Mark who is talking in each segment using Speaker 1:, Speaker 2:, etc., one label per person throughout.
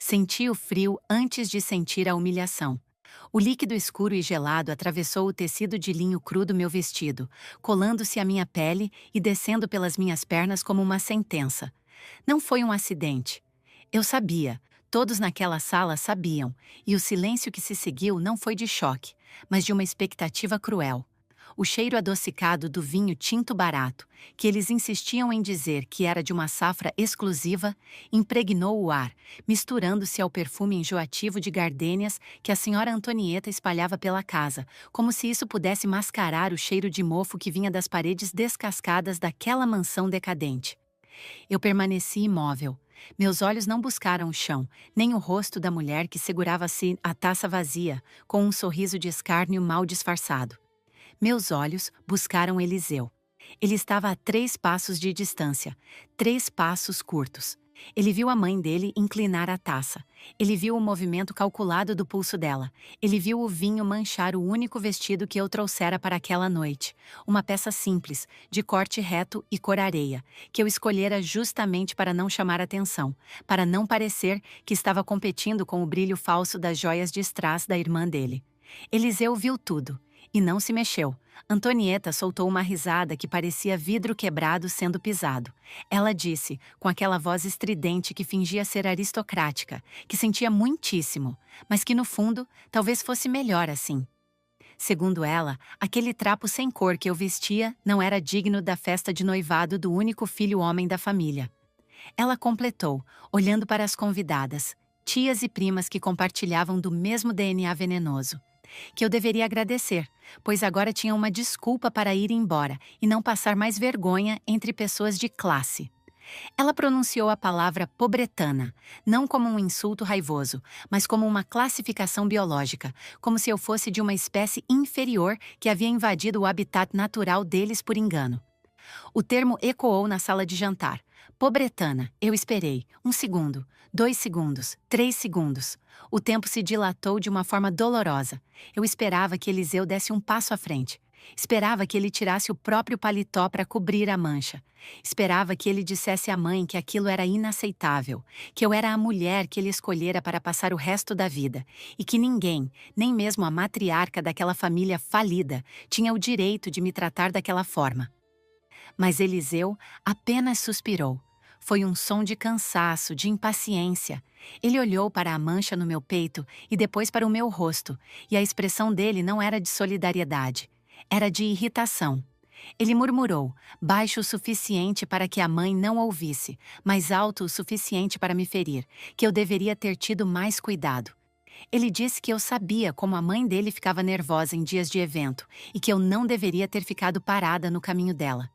Speaker 1: Senti o frio antes de sentir a humilhação. O líquido escuro e gelado atravessou o tecido de linho cru do meu vestido, colando-se à minha pele e descendo pelas minhas pernas como uma sentença. Não foi um acidente. Eu sabia, todos naquela sala sabiam, e o silêncio que se seguiu não foi de choque, mas de uma expectativa cruel. O cheiro adocicado do vinho tinto barato, que eles insistiam em dizer que era de uma safra exclusiva, impregnou o ar, misturando-se ao perfume enjoativo de gardênias que a senhora Antonieta espalhava pela casa, como se isso pudesse mascarar o cheiro de mofo que vinha das paredes descascadas daquela mansão decadente. Eu permaneci imóvel. Meus olhos não buscaram o chão, nem o rosto da mulher que segurava-se a taça vazia, com um sorriso de escárnio mal disfarçado. Meus olhos buscaram Eliseu. Ele estava a 3 passos de distância, 3 passos curtos. Ele viu a mãe dele inclinar a taça. Ele viu o movimento calculado do pulso dela. Ele viu o vinho manchar o único vestido que eu trouxera para aquela noite. Uma peça simples, de corte reto e cor areia, que eu escolhera justamente para não chamar atenção, para não parecer que estava competindo com o brilho falso das joias de strass da irmã dele. Eliseu viu tudo. E não se mexeu. Antonieta soltou uma risada que parecia vidro quebrado sendo pisado. Ela disse, com aquela voz estridente que fingia ser aristocrática, que sentia muitíssimo, mas que no fundo talvez fosse melhor assim. Segundo ela, aquele trapo sem cor que eu vestia não era digno da festa de noivado do único filho homem da família. Ela completou, olhando para as convidadas, tias e primas que compartilhavam do mesmo DNA venenoso, que eu deveria agradecer, pois agora tinha uma desculpa para ir embora e não passar mais vergonha entre pessoas de classe. Ela pronunciou a palavra pobretana, não como um insulto raivoso, mas como uma classificação biológica, como se eu fosse de uma espécie inferior que havia invadido o habitat natural deles por engano. O termo ecoou na sala de jantar. Pobretana, eu esperei. 1 segundo, 2 segundos, 3 segundos. O tempo se dilatou de uma forma dolorosa. Eu esperava que Eliseu desse um passo à frente. Esperava que ele tirasse o próprio paletó para cobrir a mancha. Esperava que ele dissesse à mãe que aquilo era inaceitável, que eu era a mulher que ele escolhera para passar o resto da vida, e que ninguém, nem mesmo a matriarca daquela família falida, tinha o direito de me tratar daquela forma. Mas Eliseu apenas suspirou. Foi um som de cansaço, de impaciência. Ele olhou para a mancha no meu peito e depois para o meu rosto, e a expressão dele não era de solidariedade, era de irritação. Ele murmurou, baixo o suficiente para que a mãe não ouvisse, mas alto o suficiente para me ferir, que eu deveria ter tido mais cuidado. Ele disse que eu sabia como a mãe dele ficava nervosa em dias de evento e que eu não deveria ter ficado parada no caminho dela.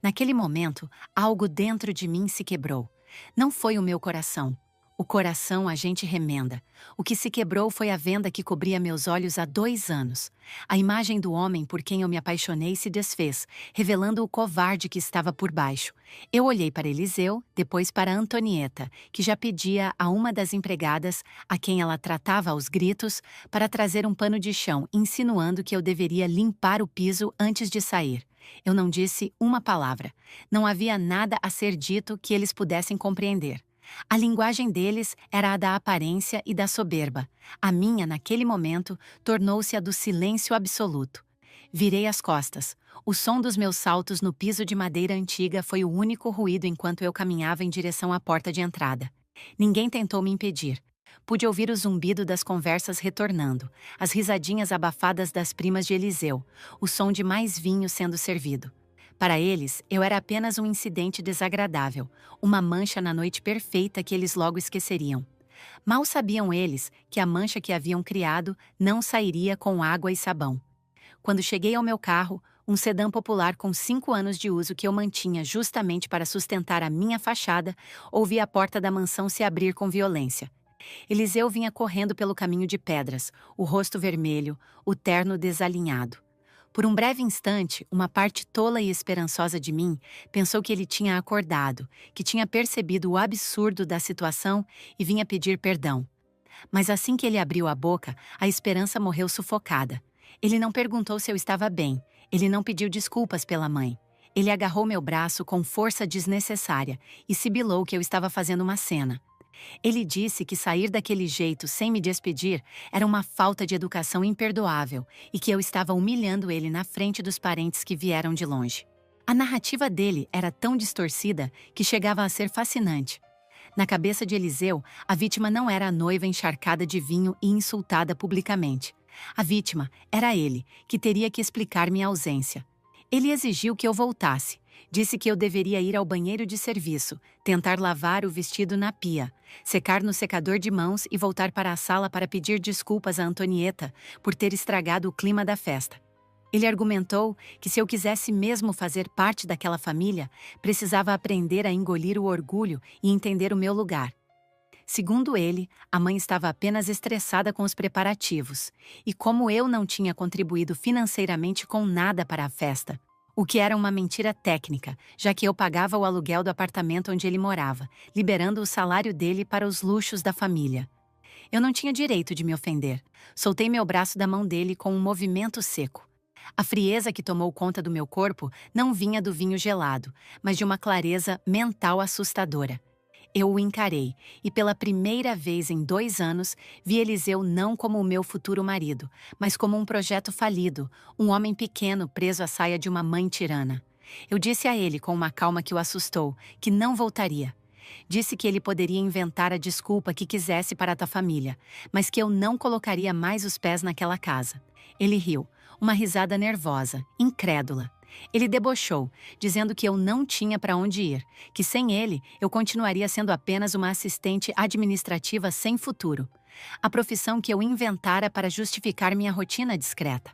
Speaker 1: Naquele momento, algo dentro de mim se quebrou. Não foi o meu coração. O coração a gente remenda. O que se quebrou foi a venda que cobria meus olhos há 2 anos. A imagem do homem por quem eu me apaixonei se desfez, revelando o covarde que estava por baixo. Eu olhei para Eliseu, depois para Antonieta, que já pedia a uma das empregadas, a quem ela tratava aos gritos, para trazer um pano de chão, insinuando que eu deveria limpar o piso antes de sair. Eu não disse uma palavra. Não havia nada a ser dito que eles pudessem compreender. A linguagem deles era a da aparência e da soberba. A minha, naquele momento, tornou-se a do silêncio absoluto. Virei as costas. O som dos meus saltos no piso de madeira antiga foi o único ruído enquanto eu caminhava em direção à porta de entrada. Ninguém tentou me impedir. Pude ouvir o zumbido das conversas retornando, as risadinhas abafadas das primas de Eliseu, o som de mais vinho sendo servido. Para eles, eu era apenas um incidente desagradável, uma mancha na noite perfeita que eles logo esqueceriam. Mal sabiam eles que a mancha que haviam criado não sairia com água e sabão. Quando cheguei ao meu carro, um sedã popular com 5 anos de uso que eu mantinha justamente para sustentar a minha fachada, ouvi a porta da mansão se abrir com violência. Eliseu vinha correndo pelo caminho de pedras, o rosto vermelho, o terno desalinhado. Por um breve instante, uma parte tola e esperançosa de mim pensou que ele tinha acordado, que tinha percebido o absurdo da situação e vinha pedir perdão. Mas assim que ele abriu a boca, a esperança morreu sufocada. Ele não perguntou se eu estava bem, ele não pediu desculpas pela mãe. Ele agarrou meu braço com força desnecessária e sibilou que eu estava fazendo uma cena. Ele disse que sair daquele jeito sem me despedir era uma falta de educação imperdoável e que eu estava humilhando ele na frente dos parentes que vieram de longe. A narrativa dele era tão distorcida que chegava a ser fascinante. Na cabeça de Eliseu, a vítima não era a noiva encharcada de vinho e insultada publicamente. A vítima era ele, que teria que explicar minha ausência. Ele exigiu que eu voltasse. Disse que eu deveria ir ao banheiro de serviço, tentar lavar o vestido na pia, secar no secador de mãos e voltar para a sala para pedir desculpas a Antonieta por ter estragado o clima da festa. Ele argumentou que se eu quisesse mesmo fazer parte daquela família, precisava aprender a engolir o orgulho e entender o meu lugar. Segundo ele, a mãe estava apenas estressada com os preparativos, e como eu não tinha contribuído financeiramente com nada para a festa, o que era uma mentira técnica, já que eu pagava o aluguel do apartamento onde ele morava, liberando o salário dele para os luxos da família. Eu não tinha direito de me ofender. Soltei meu braço da mão dele com um movimento seco. A frieza que tomou conta do meu corpo não vinha do vinho gelado, mas de uma clareza mental assustadora. Eu o encarei, e pela primeira vez em 2 anos, vi Eliseu não como o meu futuro marido, mas como um projeto falido, um homem pequeno preso à saia de uma mãe tirana. Eu disse a ele com uma calma que o assustou, que não voltaria. Disse que ele poderia inventar a desculpa que quisesse para a família, mas que eu não colocaria mais os pés naquela casa. Ele riu, uma risada nervosa, incrédula. Ele debochou, dizendo que eu não tinha para onde ir, que sem ele eu continuaria sendo apenas uma assistente administrativa sem futuro. A profissão que eu inventara para justificar minha rotina discreta.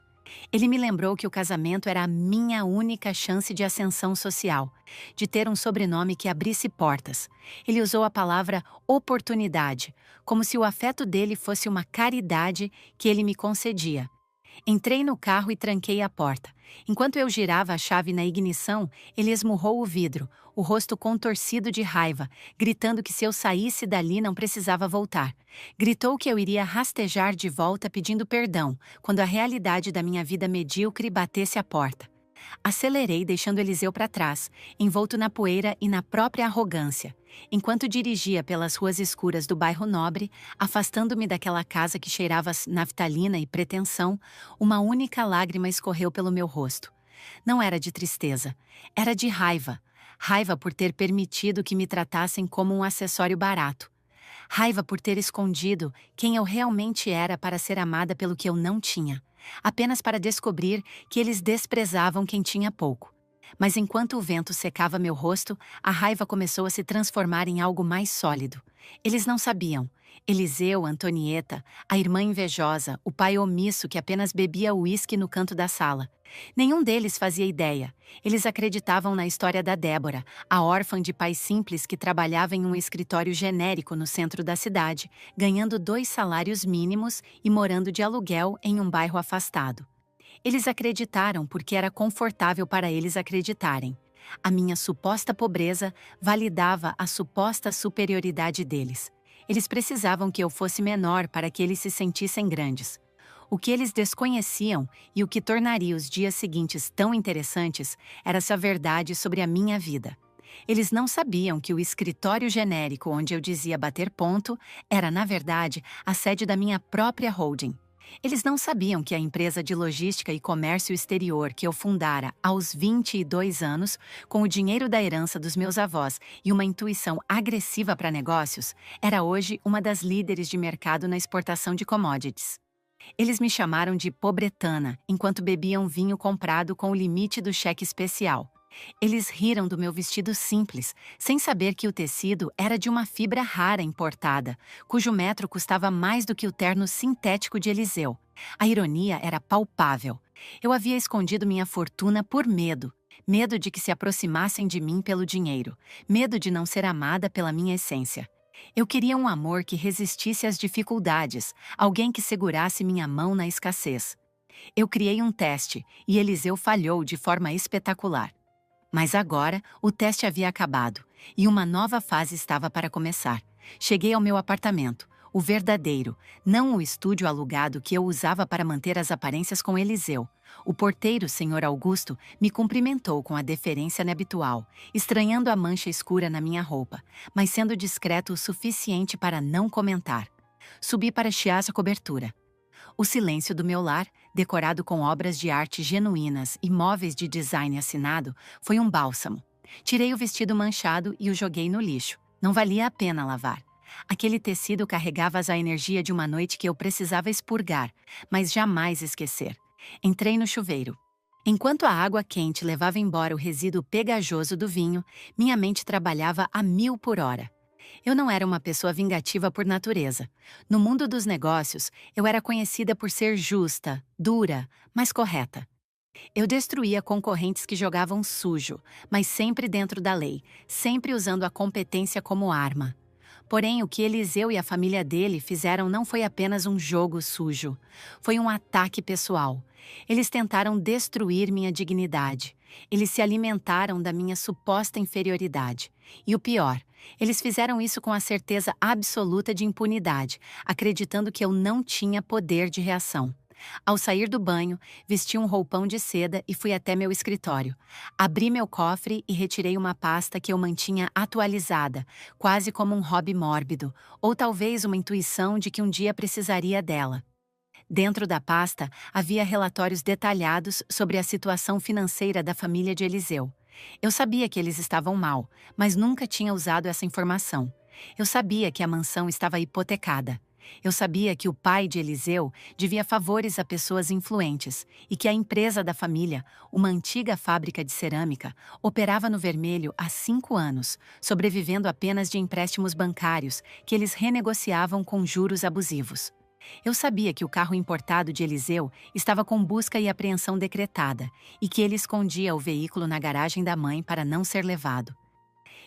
Speaker 1: Ele me lembrou que o casamento era a minha única chance de ascensão social, de ter um sobrenome que abrisse portas. Ele usou a palavra oportunidade, como se o afeto dele fosse uma caridade que ele me concedia. Entrei no carro e tranquei a porta. Enquanto eu girava a chave na ignição, ele esmurrou o vidro, o rosto contorcido de raiva, gritando que se eu saísse dali não precisava voltar. Gritou que eu iria rastejar de volta pedindo perdão, quando a realidade da minha vida medíocre batesse a porta. Acelerei deixando Eliseu para trás, envolto na poeira e na própria arrogância, enquanto dirigia pelas ruas escuras do bairro Nobre, afastando-me daquela casa que cheirava naftalina e pretensão. Uma única lágrima escorreu pelo meu rosto. Não era de tristeza, era de raiva. Raiva por ter permitido que me tratassem como um acessório barato. Raiva por ter escondido quem eu realmente era para ser amada pelo que eu não tinha, apenas para descobrir que eles desprezavam quem tinha pouco. Mas enquanto o vento secava meu rosto, a raiva começou a se transformar em algo mais sólido. Eles não sabiam. Eliseu, Antonieta, a irmã invejosa, o pai omisso que apenas bebia uísque no canto da sala. Nenhum deles fazia ideia. Eles acreditavam na história da Débora, a órfã de pai simples que trabalhava em um escritório genérico no centro da cidade, ganhando 2 salários mínimos e morando de aluguel em um bairro afastado. Eles acreditaram porque era confortável para eles acreditarem. A minha suposta pobreza validava a suposta superioridade deles. Eles precisavam que eu fosse menor para que eles se sentissem grandes. O que eles desconheciam e o que tornaria os dias seguintes tão interessantes era essa verdade sobre a minha vida. Eles não sabiam que o escritório genérico onde eu dizia bater ponto era, na verdade, a sede da minha própria holding. Eles não sabiam que a empresa de logística e comércio exterior que eu fundara aos 22 anos, com o dinheiro da herança dos meus avós e uma intuição agressiva para negócios, era hoje uma das líderes de mercado na exportação de commodities. Eles me chamaram de pobretana enquanto bebiam vinho comprado com o limite do cheque especial. Eles riram do meu vestido simples, sem saber que o tecido era de uma fibra rara importada, cujo metro custava mais do que o terno sintético de Eliseu. A ironia era palpável. Eu havia escondido minha fortuna por medo. Medo de que se aproximassem de mim pelo dinheiro. Medo de não ser amada pela minha essência. Eu queria um amor que resistisse às dificuldades, alguém que segurasse minha mão na escassez. Eu criei um teste, e Eliseu falhou de forma espetacular. Mas agora, o teste havia acabado, e uma nova fase estava para começar. Cheguei ao meu apartamento. O verdadeiro, não o estúdio alugado que eu usava para manter as aparências com Eliseu. O porteiro, Sr. Augusto, me cumprimentou com a deferência habitual, estranhando a mancha escura na minha roupa, mas sendo discreto o suficiente para não comentar. Subi para chiar a cobertura. O silêncio do meu lar, decorado com obras de arte genuínas e móveis de design assinado, foi um bálsamo. Tirei o vestido manchado e o joguei no lixo. Não valia a pena lavar. Aquele tecido carregava a energia de uma noite que eu precisava expurgar, mas jamais esquecer. Entrei no chuveiro. Enquanto a água quente levava embora o resíduo pegajoso do vinho, minha mente trabalhava a 1000 por hora. Eu não era uma pessoa vingativa por natureza. No mundo dos negócios, eu era conhecida por ser justa, dura, mas correta. Eu destruía concorrentes que jogavam sujo, mas sempre dentro da lei, sempre usando a competência como arma. Porém, o que Eliseu e a família dele fizeram não foi apenas um jogo sujo. Foi um ataque pessoal. Eles tentaram destruir minha dignidade. Eles se alimentaram da minha suposta inferioridade. E o pior, eles fizeram isso com a certeza absoluta de impunidade, acreditando que eu não tinha poder de reação. Ao sair do banho, vesti um roupão de seda e fui até meu escritório. Abri meu cofre e retirei uma pasta que eu mantinha atualizada, quase como um hobby mórbido, ou talvez uma intuição de que um dia precisaria dela. Dentro da pasta, havia relatórios detalhados sobre a situação financeira da família de Eliseu. Eu sabia que eles estavam mal, mas nunca tinha usado essa informação. Eu sabia que a mansão estava hipotecada. Eu sabia que o pai de Eliseu devia favores a pessoas influentes e que a empresa da família, uma antiga fábrica de cerâmica, operava no vermelho há 5 anos, sobrevivendo apenas de empréstimos bancários que eles renegociavam com juros abusivos. Eu sabia que o carro importado de Eliseu estava com busca e apreensão decretada e que ele escondia o veículo na garagem da mãe para não ser levado.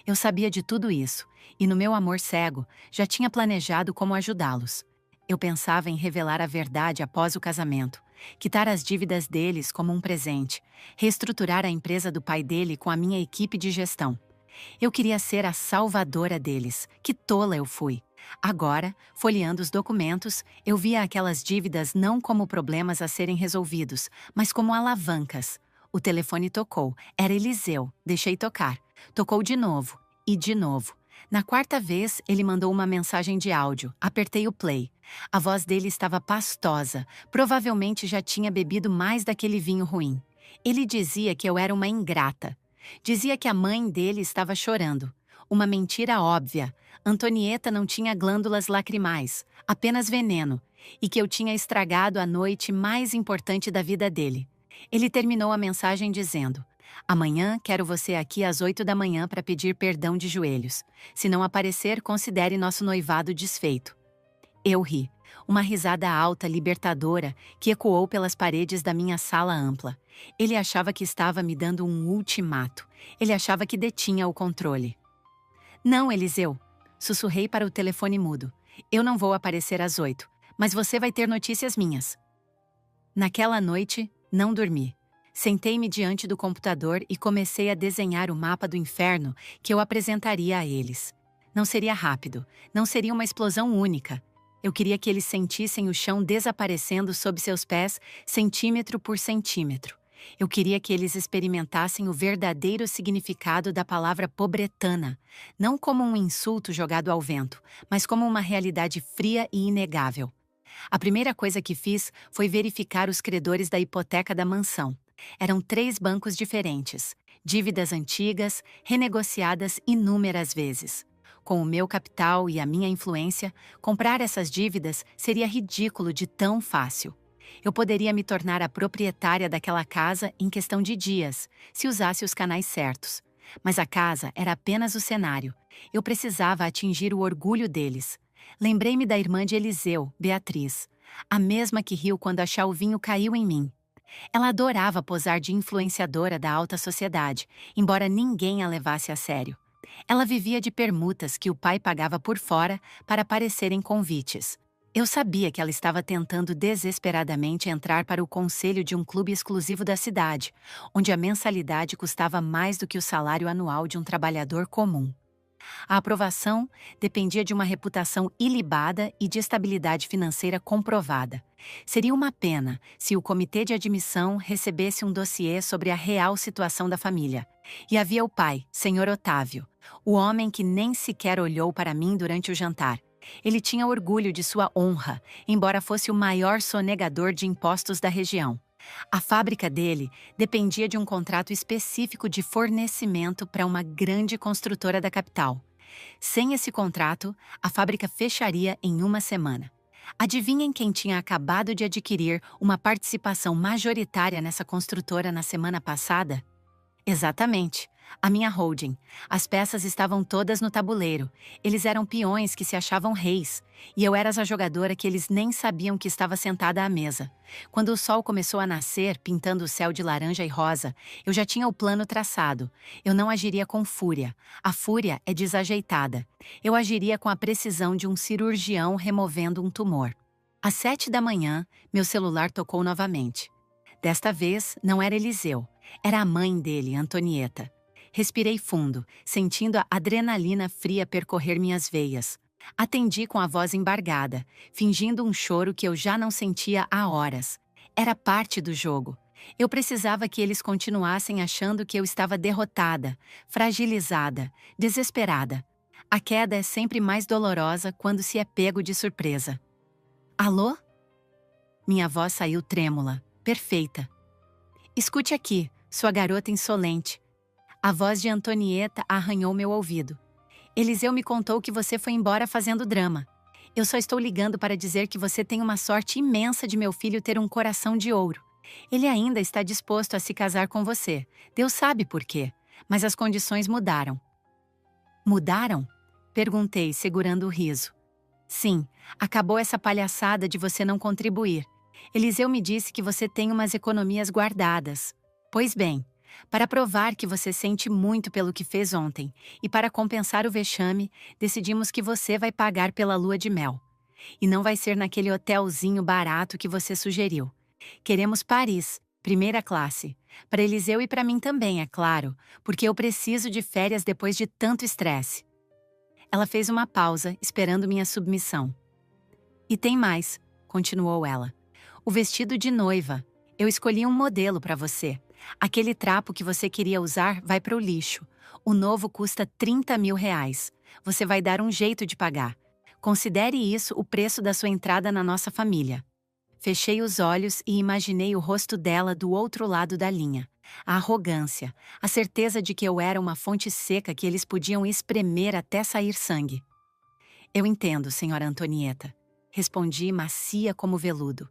Speaker 1: Eu sabia de tudo isso, e no meu amor cego, já tinha planejado como ajudá-los. Eu pensava em revelar a verdade após o casamento, quitar as dívidas deles como um presente, reestruturar a empresa do pai dele com a minha equipe de gestão. Eu queria ser a salvadora deles. Que tola eu fui! Agora, folheando os documentos, eu via aquelas dívidas não como problemas a serem resolvidos, mas como alavancas. O telefone tocou. Era Eliseu. Deixei tocar. Tocou de novo. E de novo. Na 4ª vez, ele mandou uma mensagem de áudio. Apertei o play. A voz dele estava pastosa. Provavelmente já tinha bebido mais daquele vinho ruim. Ele dizia que eu era uma ingrata. Dizia que a mãe dele estava chorando. Uma mentira óbvia. Antonieta não tinha glândulas lacrimais, apenas veneno, e que eu tinha estragado a noite mais importante da vida dele. Ele terminou a mensagem dizendo: "Amanhã quero você aqui às 8 da manhã para pedir perdão de joelhos. Se não aparecer, considere nosso noivado desfeito." Eu ri. Uma risada alta, libertadora, que ecoou pelas paredes da minha sala ampla. Ele achava que estava me dando um ultimato. Ele achava que detinha o controle. "Não, Eliseu", sussurrei para o telefone mudo. "Eu não vou aparecer às 8, mas você vai ter notícias minhas." Naquela noite, não dormi. Sentei-me diante do computador e comecei a desenhar o mapa do inferno que eu apresentaria a eles. Não seria rápido, não seria uma explosão única. Eu queria que eles sentissem o chão desaparecendo sob seus pés, centímetro por centímetro. Eu queria que eles experimentassem o verdadeiro significado da palavra pobretana, não como um insulto jogado ao vento, mas como uma realidade fria e inegável. A primeira coisa que fiz foi verificar os credores da hipoteca da mansão. Eram 3 bancos diferentes, dívidas antigas, renegociadas inúmeras vezes. Com o meu capital e a minha influência, comprar essas dívidas seria ridículo de tão fácil. Eu poderia me tornar a proprietária daquela casa em questão de dias, se usasse os canais certos. Mas a casa era apenas o cenário. Eu precisava atingir o orgulho deles. Lembrei-me da irmã de Eliseu, Beatriz, a mesma que riu quando a Chalvinho caiu em mim. Ela adorava posar de influenciadora da alta sociedade, embora ninguém a levasse a sério. Ela vivia de permutas que o pai pagava por fora para parecerem convites. Eu sabia que ela estava tentando desesperadamente entrar para o conselho de um clube exclusivo da cidade, onde a mensalidade custava mais do que o salário anual de um trabalhador comum. A aprovação dependia de uma reputação ilibada e de estabilidade financeira comprovada. Seria uma pena se o comitê de admissão recebesse um dossiê sobre a real situação da família. E havia o pai, Sr. Otávio, o homem que nem sequer olhou para mim durante o jantar. Ele tinha orgulho de sua honra, embora fosse o maior sonegador de impostos da região. A fábrica dele dependia de um contrato específico de fornecimento para uma grande construtora da capital. Sem esse contrato, a fábrica fecharia em uma semana. Adivinhem quem tinha acabado de adquirir uma participação majoritária nessa construtora na semana passada? Exatamente. A minha holding. As peças estavam todas no tabuleiro. Eles eram peões que se achavam reis. E eu era a jogadora que eles nem sabiam que estava sentada à mesa. Quando o sol começou a nascer, pintando o céu de laranja e rosa, eu já tinha o plano traçado. Eu não agiria com fúria. A fúria é desajeitada. Eu agiria com a precisão de um cirurgião removendo um tumor. Às 7 da manhã, meu celular tocou novamente. Desta vez, não era Eliseu. Era a mãe dele, Antonieta. Respirei fundo, sentindo a adrenalina fria percorrer minhas veias. Atendi com a voz embargada, fingindo um choro que eu já não sentia há horas. Era parte do jogo. Eu precisava que eles continuassem achando que eu estava derrotada, fragilizada, desesperada. A queda é sempre mais dolorosa quando se é pego de surpresa. Alô? Minha voz saiu trêmula, perfeita. Escute aqui, sua garota insolente. A voz de Antonieta arranhou meu ouvido. Eliseu me contou que você foi embora fazendo drama. Eu só estou ligando para dizer que você tem uma sorte imensa de meu filho ter um coração de ouro. Ele ainda está disposto a se casar com você. Deus sabe por quê, mas as condições mudaram. Mudaram? Perguntei, segurando o riso. Sim, acabou essa palhaçada de você não contribuir. Eliseu me disse que você tem umas economias guardadas. Pois bem, para provar que você sente muito pelo que fez ontem e para compensar o vexame, decidimos que você vai pagar pela lua de mel. E não vai ser naquele hotelzinho barato que você sugeriu. Queremos Paris, primeira classe. Para Eliseu e para mim também, é claro, porque eu preciso de férias depois de tanto estresse. Ela fez uma pausa, esperando minha submissão. E tem mais, continuou ela. O vestido de noiva. Eu escolhi um modelo para você. Aquele trapo que você queria usar vai para o lixo. O novo custa R$ 30.000. Você vai dar um jeito de pagar. Considere isso o preço da sua entrada na nossa família. Fechei os olhos e imaginei o rosto dela do outro lado da linha. A arrogância, a certeza de que eu era uma fonte seca que eles podiam espremer até sair sangue. Eu entendo, senhora Antonieta. Respondi macia como veludo.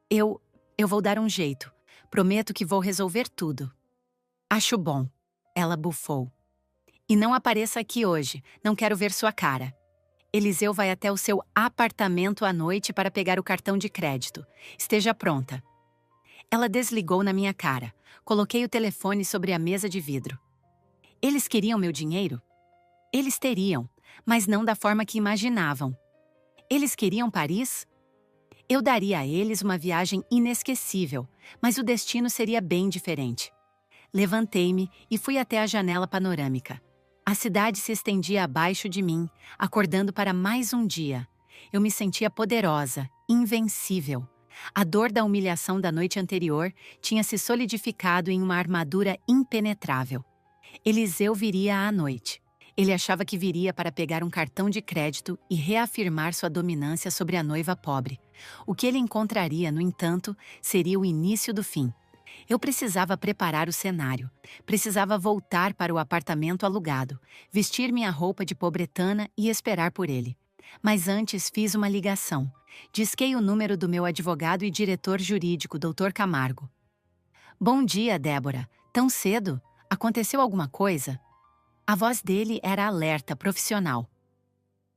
Speaker 1: Eu vou dar um jeito. Prometo que vou resolver tudo. Acho bom. Ela bufou. E não apareça aqui hoje. Não quero ver sua cara. Eliseu vai até o seu apartamento à noite para pegar o cartão de crédito. Esteja pronta. Ela desligou na minha cara. Coloquei o telefone sobre a mesa de vidro. Eles queriam meu dinheiro? Eles teriam, mas não da forma que imaginavam. Eles queriam Paris? Eu daria a eles uma viagem inesquecível, mas o destino seria bem diferente. Levantei-me e fui até a janela panorâmica. A cidade se estendia abaixo de mim, acordando para mais um dia. Eu me sentia poderosa, invencível. A dor da humilhação da noite anterior tinha se solidificado em uma armadura impenetrável. Eliseu viria à noite. Ele achava que viria para pegar um cartão de crédito e reafirmar sua dominância sobre a noiva pobre. O que ele encontraria, no entanto, seria o início do fim. Eu precisava preparar o cenário. Precisava voltar para o apartamento alugado, vestir minha roupa de pobretana e esperar por ele. Mas antes fiz uma ligação. Disquei o número do meu advogado e diretor jurídico, Dr. Camargo. Bom dia, Débora. Tão cedo? Aconteceu alguma coisa? A voz dele era alerta, profissional.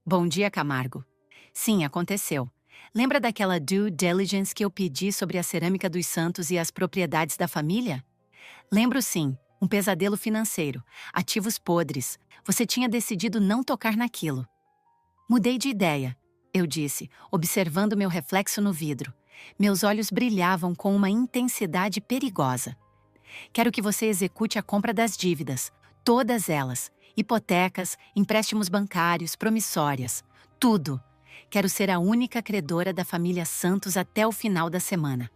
Speaker 1: Bom dia, Camargo. Sim, aconteceu. Lembra daquela due diligence que eu pedi sobre a cerâmica dos Santos e as propriedades da família? Lembro sim, um pesadelo financeiro, ativos podres. Você tinha decidido não tocar naquilo. Mudei de ideia, eu disse, observando meu reflexo no vidro. Meus olhos brilhavam com uma intensidade perigosa. Quero que você execute a compra das dívidas. Todas elas, Hipotecas, empréstimos bancários, promissórias. Tudo. Quero ser a única credora da família Santos até o final da semana.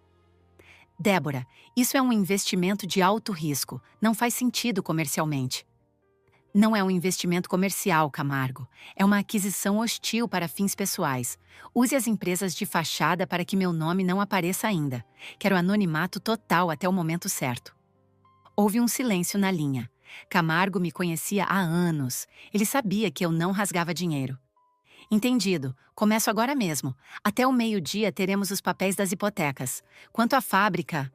Speaker 1: Débora, isso é um investimento de alto risco. Não faz sentido comercialmente. Não é um investimento comercial, Camargo. É uma aquisição hostil para fins pessoais. Use as empresas de fachada para que meu nome não apareça ainda. Quero anonimato total até o momento certo. Houve um silêncio na linha. Camargo me conhecia há anos. Ele sabia que eu não rasgava dinheiro. Entendido. Começo agora mesmo. Até o meio-dia teremos os papéis das hipotecas. Quanto à fábrica...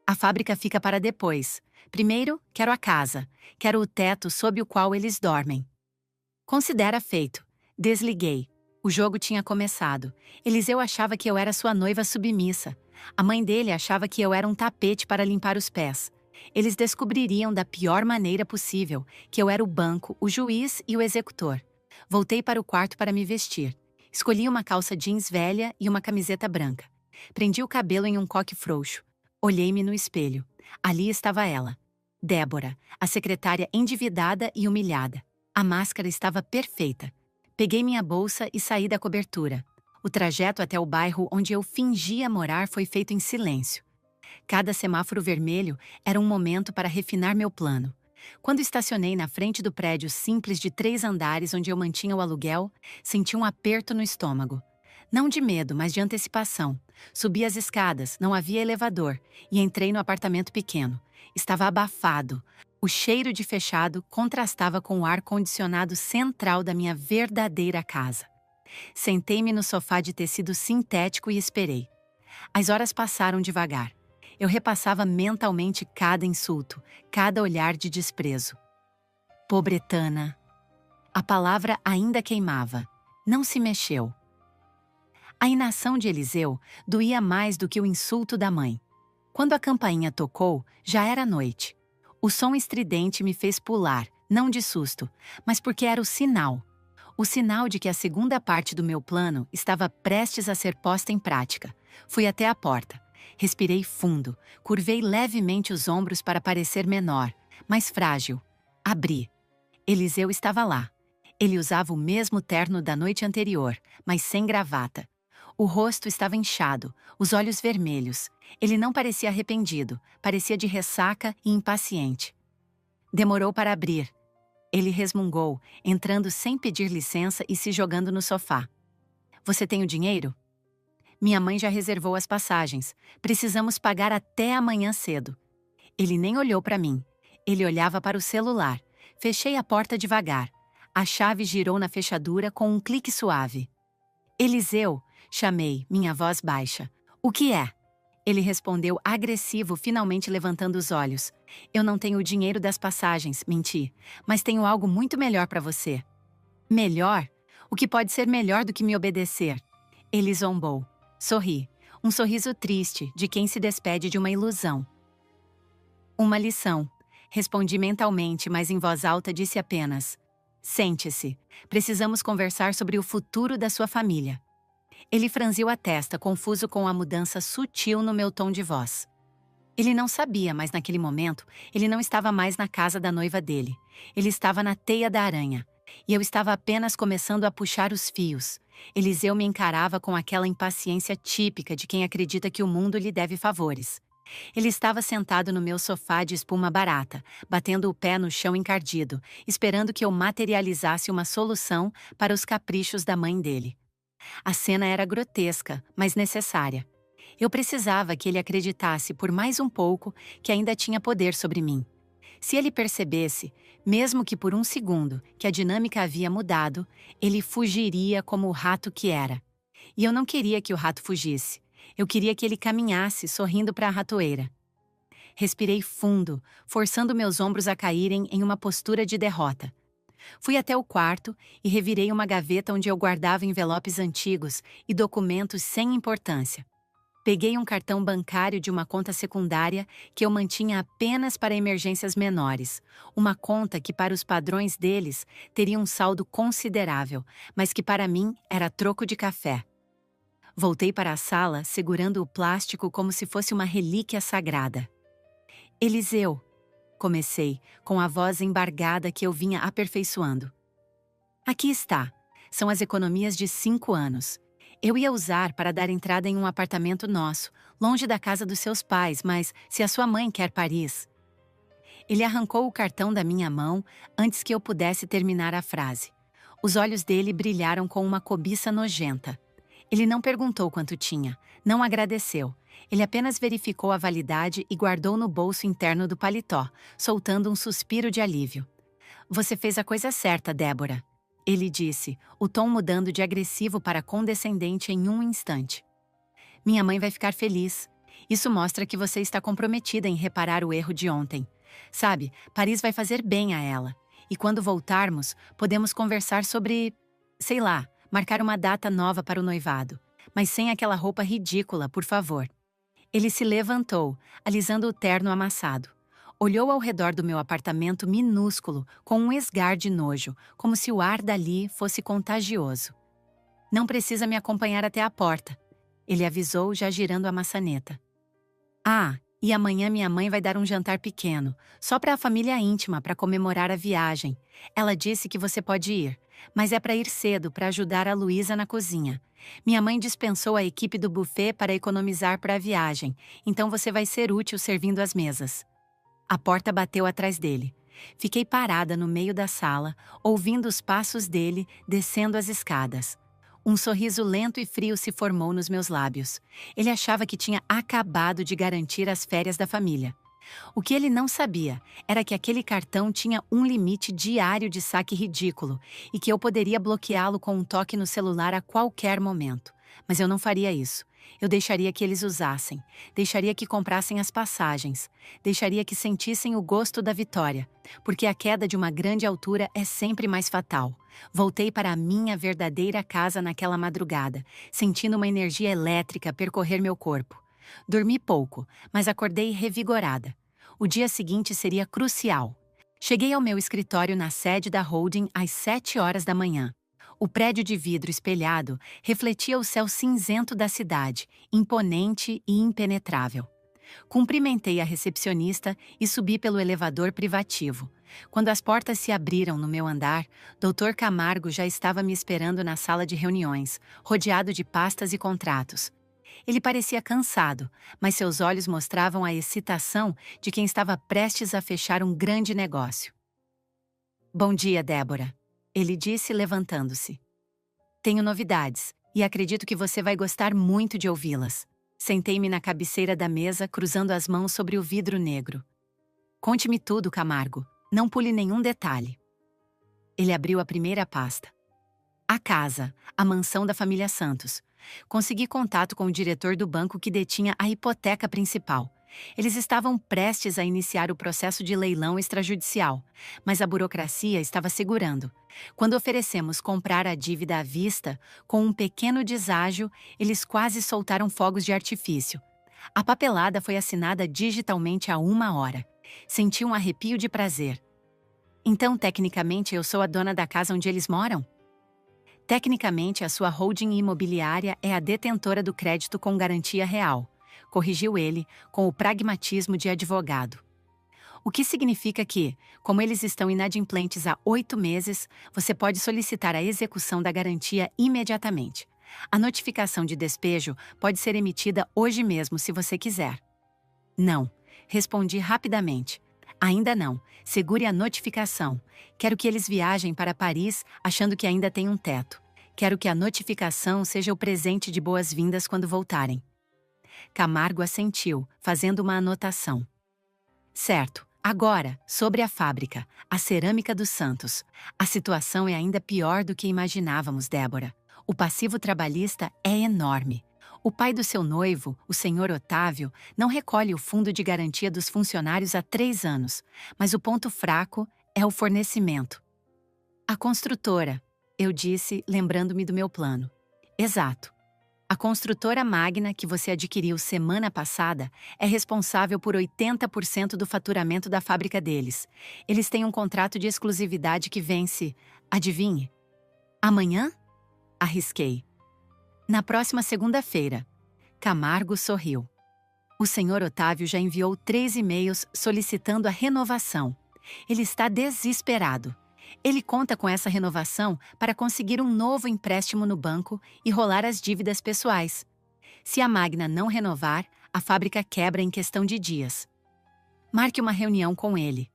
Speaker 1: A fábrica fica para depois. Primeiro, quero a casa. Quero o teto sob o qual eles dormem. Considera feito. Desliguei. O jogo tinha começado. Eliseu achava que eu era sua noiva submissa. A mãe dele achava que eu era um tapete para limpar os pés. Eles descobririam da pior maneira possível que eu era o banco, o juiz e o executor. Voltei para o quarto para me vestir. Escolhi uma calça jeans velha e uma camiseta branca. Prendi o cabelo em um coque frouxo. Olhei-me no espelho. Ali estava ela. Débora, a secretária endividada e humilhada. A máscara estava perfeita. Peguei minha bolsa e saí da cobertura. O trajeto até o bairro onde eu fingia morar foi feito em silêncio. Cada semáforo vermelho era um momento para refinar meu plano. Quando estacionei na frente do prédio simples de 3 andares onde eu mantinha o aluguel, senti um aperto no estômago. Não de medo, mas de antecipação. Subi as escadas, não havia elevador, e entrei no apartamento pequeno. Estava abafado. O cheiro de fechado contrastava com o ar-condicionado central da minha verdadeira casa. Sentei-me no sofá de tecido sintético e esperei. As horas passaram devagar. Eu repassava mentalmente cada insulto, cada olhar de desprezo. Pobretana. A palavra ainda queimava. Não se mexeu. A inação de Eliseu doía mais do que o insulto da mãe. Quando a campainha tocou, já era noite. O som estridente me fez pular, não de susto, mas porque era o sinal. O sinal de que a segunda parte do meu plano estava prestes a ser posta em prática. Fui até a porta. Respirei fundo, curvei levemente os ombros para parecer menor, mais frágil. Abri. Eliseu estava lá. Ele usava o mesmo terno da noite anterior, mas sem gravata. O rosto estava inchado, os olhos vermelhos. Ele não parecia arrependido, parecia de ressaca e impaciente. Demorou para abrir. Ele resmungou, entrando sem pedir licença e se jogando no sofá. Você tem o dinheiro? Minha mãe já reservou as passagens. Precisamos pagar até amanhã cedo. Ele nem olhou para mim. Ele olhava para o celular. Fechei a porta devagar. A chave girou na fechadura com um clique suave. Eliseu, chamei, minha voz baixa. O que é? Ele respondeu agressivo, finalmente levantando os olhos. Eu não tenho o dinheiro das passagens, menti, mas tenho algo muito melhor para você. Melhor? O que pode ser melhor do que me obedecer? Ele zombou. Sorri. Um sorriso triste, de quem se despede de uma ilusão. Uma lição. Respondi mentalmente, mas em voz alta disse apenas: sente-se. Precisamos conversar sobre o futuro da sua família. Ele franziu a testa, confuso com a mudança sutil no meu tom de voz. Ele não sabia, mas naquele momento, ele não estava mais na casa da noiva dele. Ele estava na teia da aranha. E eu estava apenas começando a puxar os fios. Eliseu me encarava com aquela impaciência típica de quem acredita que o mundo lhe deve favores. Ele estava sentado no meu sofá de espuma barata, batendo o pé no chão encardido, esperando que eu materializasse uma solução para os caprichos da mãe dele. A cena era grotesca, mas necessária. Eu precisava que ele acreditasse por mais um pouco que ainda tinha poder sobre mim. Se ele percebesse, mesmo que por um segundo, que a dinâmica havia mudado, ele fugiria como o rato que era. E eu não queria que o rato fugisse. Eu queria que ele caminhasse, sorrindo para a ratoeira. Respirei fundo, forçando meus ombros a caírem em uma postura de derrota. Fui até o quarto e revirei uma gaveta onde eu guardava envelopes antigos e documentos sem importância. Peguei um cartão bancário de uma conta secundária que eu mantinha apenas para emergências menores. Uma conta que para os padrões deles teria um saldo considerável, mas que para mim era troco de café. Voltei para a sala segurando o plástico como se fosse uma relíquia sagrada. Eliseu. Comecei, com a voz embargada que eu vinha aperfeiçoando. Aqui está. São as economias de 5 anos. Eu ia usar para dar entrada em um apartamento nosso, longe da casa dos seus pais, mas se a sua mãe quer Paris... Ele arrancou o cartão da minha mão antes que eu pudesse terminar a frase. Os olhos dele brilharam com uma cobiça nojenta. Ele não perguntou quanto tinha, não agradeceu. Ele apenas verificou a validade e guardou no bolso interno do paletó, soltando um suspiro de alívio. Você fez a coisa certa, Débora. Ele disse, o tom mudando de agressivo para condescendente em um instante. Minha mãe vai ficar feliz. Isso mostra que você está comprometida em reparar o erro de ontem. Sabe, Paris vai fazer bem a ela. E quando voltarmos, podemos conversar sobre, sei lá, marcar uma data nova para o noivado. Mas sem aquela roupa ridícula, por favor. Ele se levantou, alisando o terno amassado. Olhou ao redor do meu apartamento minúsculo, com um esgar de nojo, como se o ar dali fosse contagioso. Não precisa me acompanhar até a porta. Ele avisou, já girando a maçaneta. Ah, e amanhã minha mãe vai dar um jantar pequeno, só para a família íntima, para comemorar a viagem. Ela disse que você pode ir, mas é para ir cedo para ajudar a Luísa na cozinha. Minha mãe dispensou a equipe do buffet para economizar para a viagem, então você vai ser útil servindo as mesas. A porta bateu atrás dele. Fiquei parada no meio da sala, ouvindo os passos dele descendo as escadas. Um sorriso lento e frio se formou nos meus lábios. Ele achava que tinha acabado de garantir as férias da família. O que ele não sabia era que aquele cartão tinha um limite diário de saque ridículo e que eu poderia bloqueá-lo com um toque no celular a qualquer momento. Mas eu não faria isso. Eu deixaria que eles usassem, deixaria que comprassem as passagens, deixaria que sentissem o gosto da vitória, porque a queda de uma grande altura é sempre mais fatal. Voltei para a minha verdadeira casa naquela madrugada, sentindo uma energia elétrica percorrer meu corpo. Dormi pouco, mas acordei revigorada. O dia seguinte seria crucial. Cheguei ao meu escritório na sede da holding às 7 horas da manhã. O prédio de vidro espelhado refletia o céu cinzento da cidade, imponente e impenetrável. Cumprimentei a recepcionista e subi pelo elevador privativo. Quando as portas se abriram no meu andar, Dr. Camargo já estava me esperando na sala de reuniões, rodeado de pastas e contratos. Ele parecia cansado, mas seus olhos mostravam a excitação de quem estava prestes a fechar um grande negócio. Bom dia, Débora. Ele disse levantando-se. Tenho novidades, e acredito que você vai gostar muito de ouvi-las. Sentei-me na cabeceira da mesa, cruzando as mãos sobre o vidro negro. Conte-me tudo, Camargo. Não pule nenhum detalhe. Ele abriu a primeira pasta. A casa, a mansão da família Santos. Consegui contato com o diretor do banco que detinha a hipoteca principal. Eles estavam prestes a iniciar o processo de leilão extrajudicial, mas a burocracia estava segurando. Quando oferecemos comprar a dívida à vista, com um pequeno deságio, eles quase soltaram fogos de artifício. A papelada foi assinada digitalmente há 1 hora. Senti um arrepio de prazer. Então, tecnicamente, eu sou a dona da casa onde eles moram? Tecnicamente, a sua holding imobiliária é a detentora do crédito com garantia real. Corrigiu ele, com o pragmatismo de advogado. O que significa que, como eles estão inadimplentes há 8 meses, você pode solicitar a execução da garantia imediatamente. A notificação de despejo pode ser emitida hoje mesmo, se você quiser. Não, respondi rapidamente. Ainda não. Segure a notificação. Quero que eles viajem para Paris achando que ainda tem um teto. Quero que a notificação seja o presente de boas-vindas quando voltarem. Camargo assentiu, fazendo uma anotação. Certo. Agora, sobre a fábrica, a cerâmica dos Santos. A situação é ainda pior do que imaginávamos, Débora. O passivo trabalhista é enorme. O pai do seu noivo, o senhor Otávio, não recolhe o fundo de garantia dos funcionários há 3 anos, mas o ponto fraco é o fornecimento. A construtora, eu disse, lembrando-me do meu plano. Exato. A construtora Magna, que você adquiriu semana passada, é responsável por 80% do faturamento da fábrica deles. Eles têm um contrato de exclusividade que vence, adivinhe? Amanhã? Arrisquei. Na próxima segunda-feira. Camargo sorriu. O senhor Otávio já enviou 3 e-mails solicitando a renovação. Ele está desesperado. Ele conta com essa renovação para conseguir um novo empréstimo no banco e rolar as dívidas pessoais. Se a Magna não renovar, a fábrica quebra em questão de dias. Marque uma reunião com ele.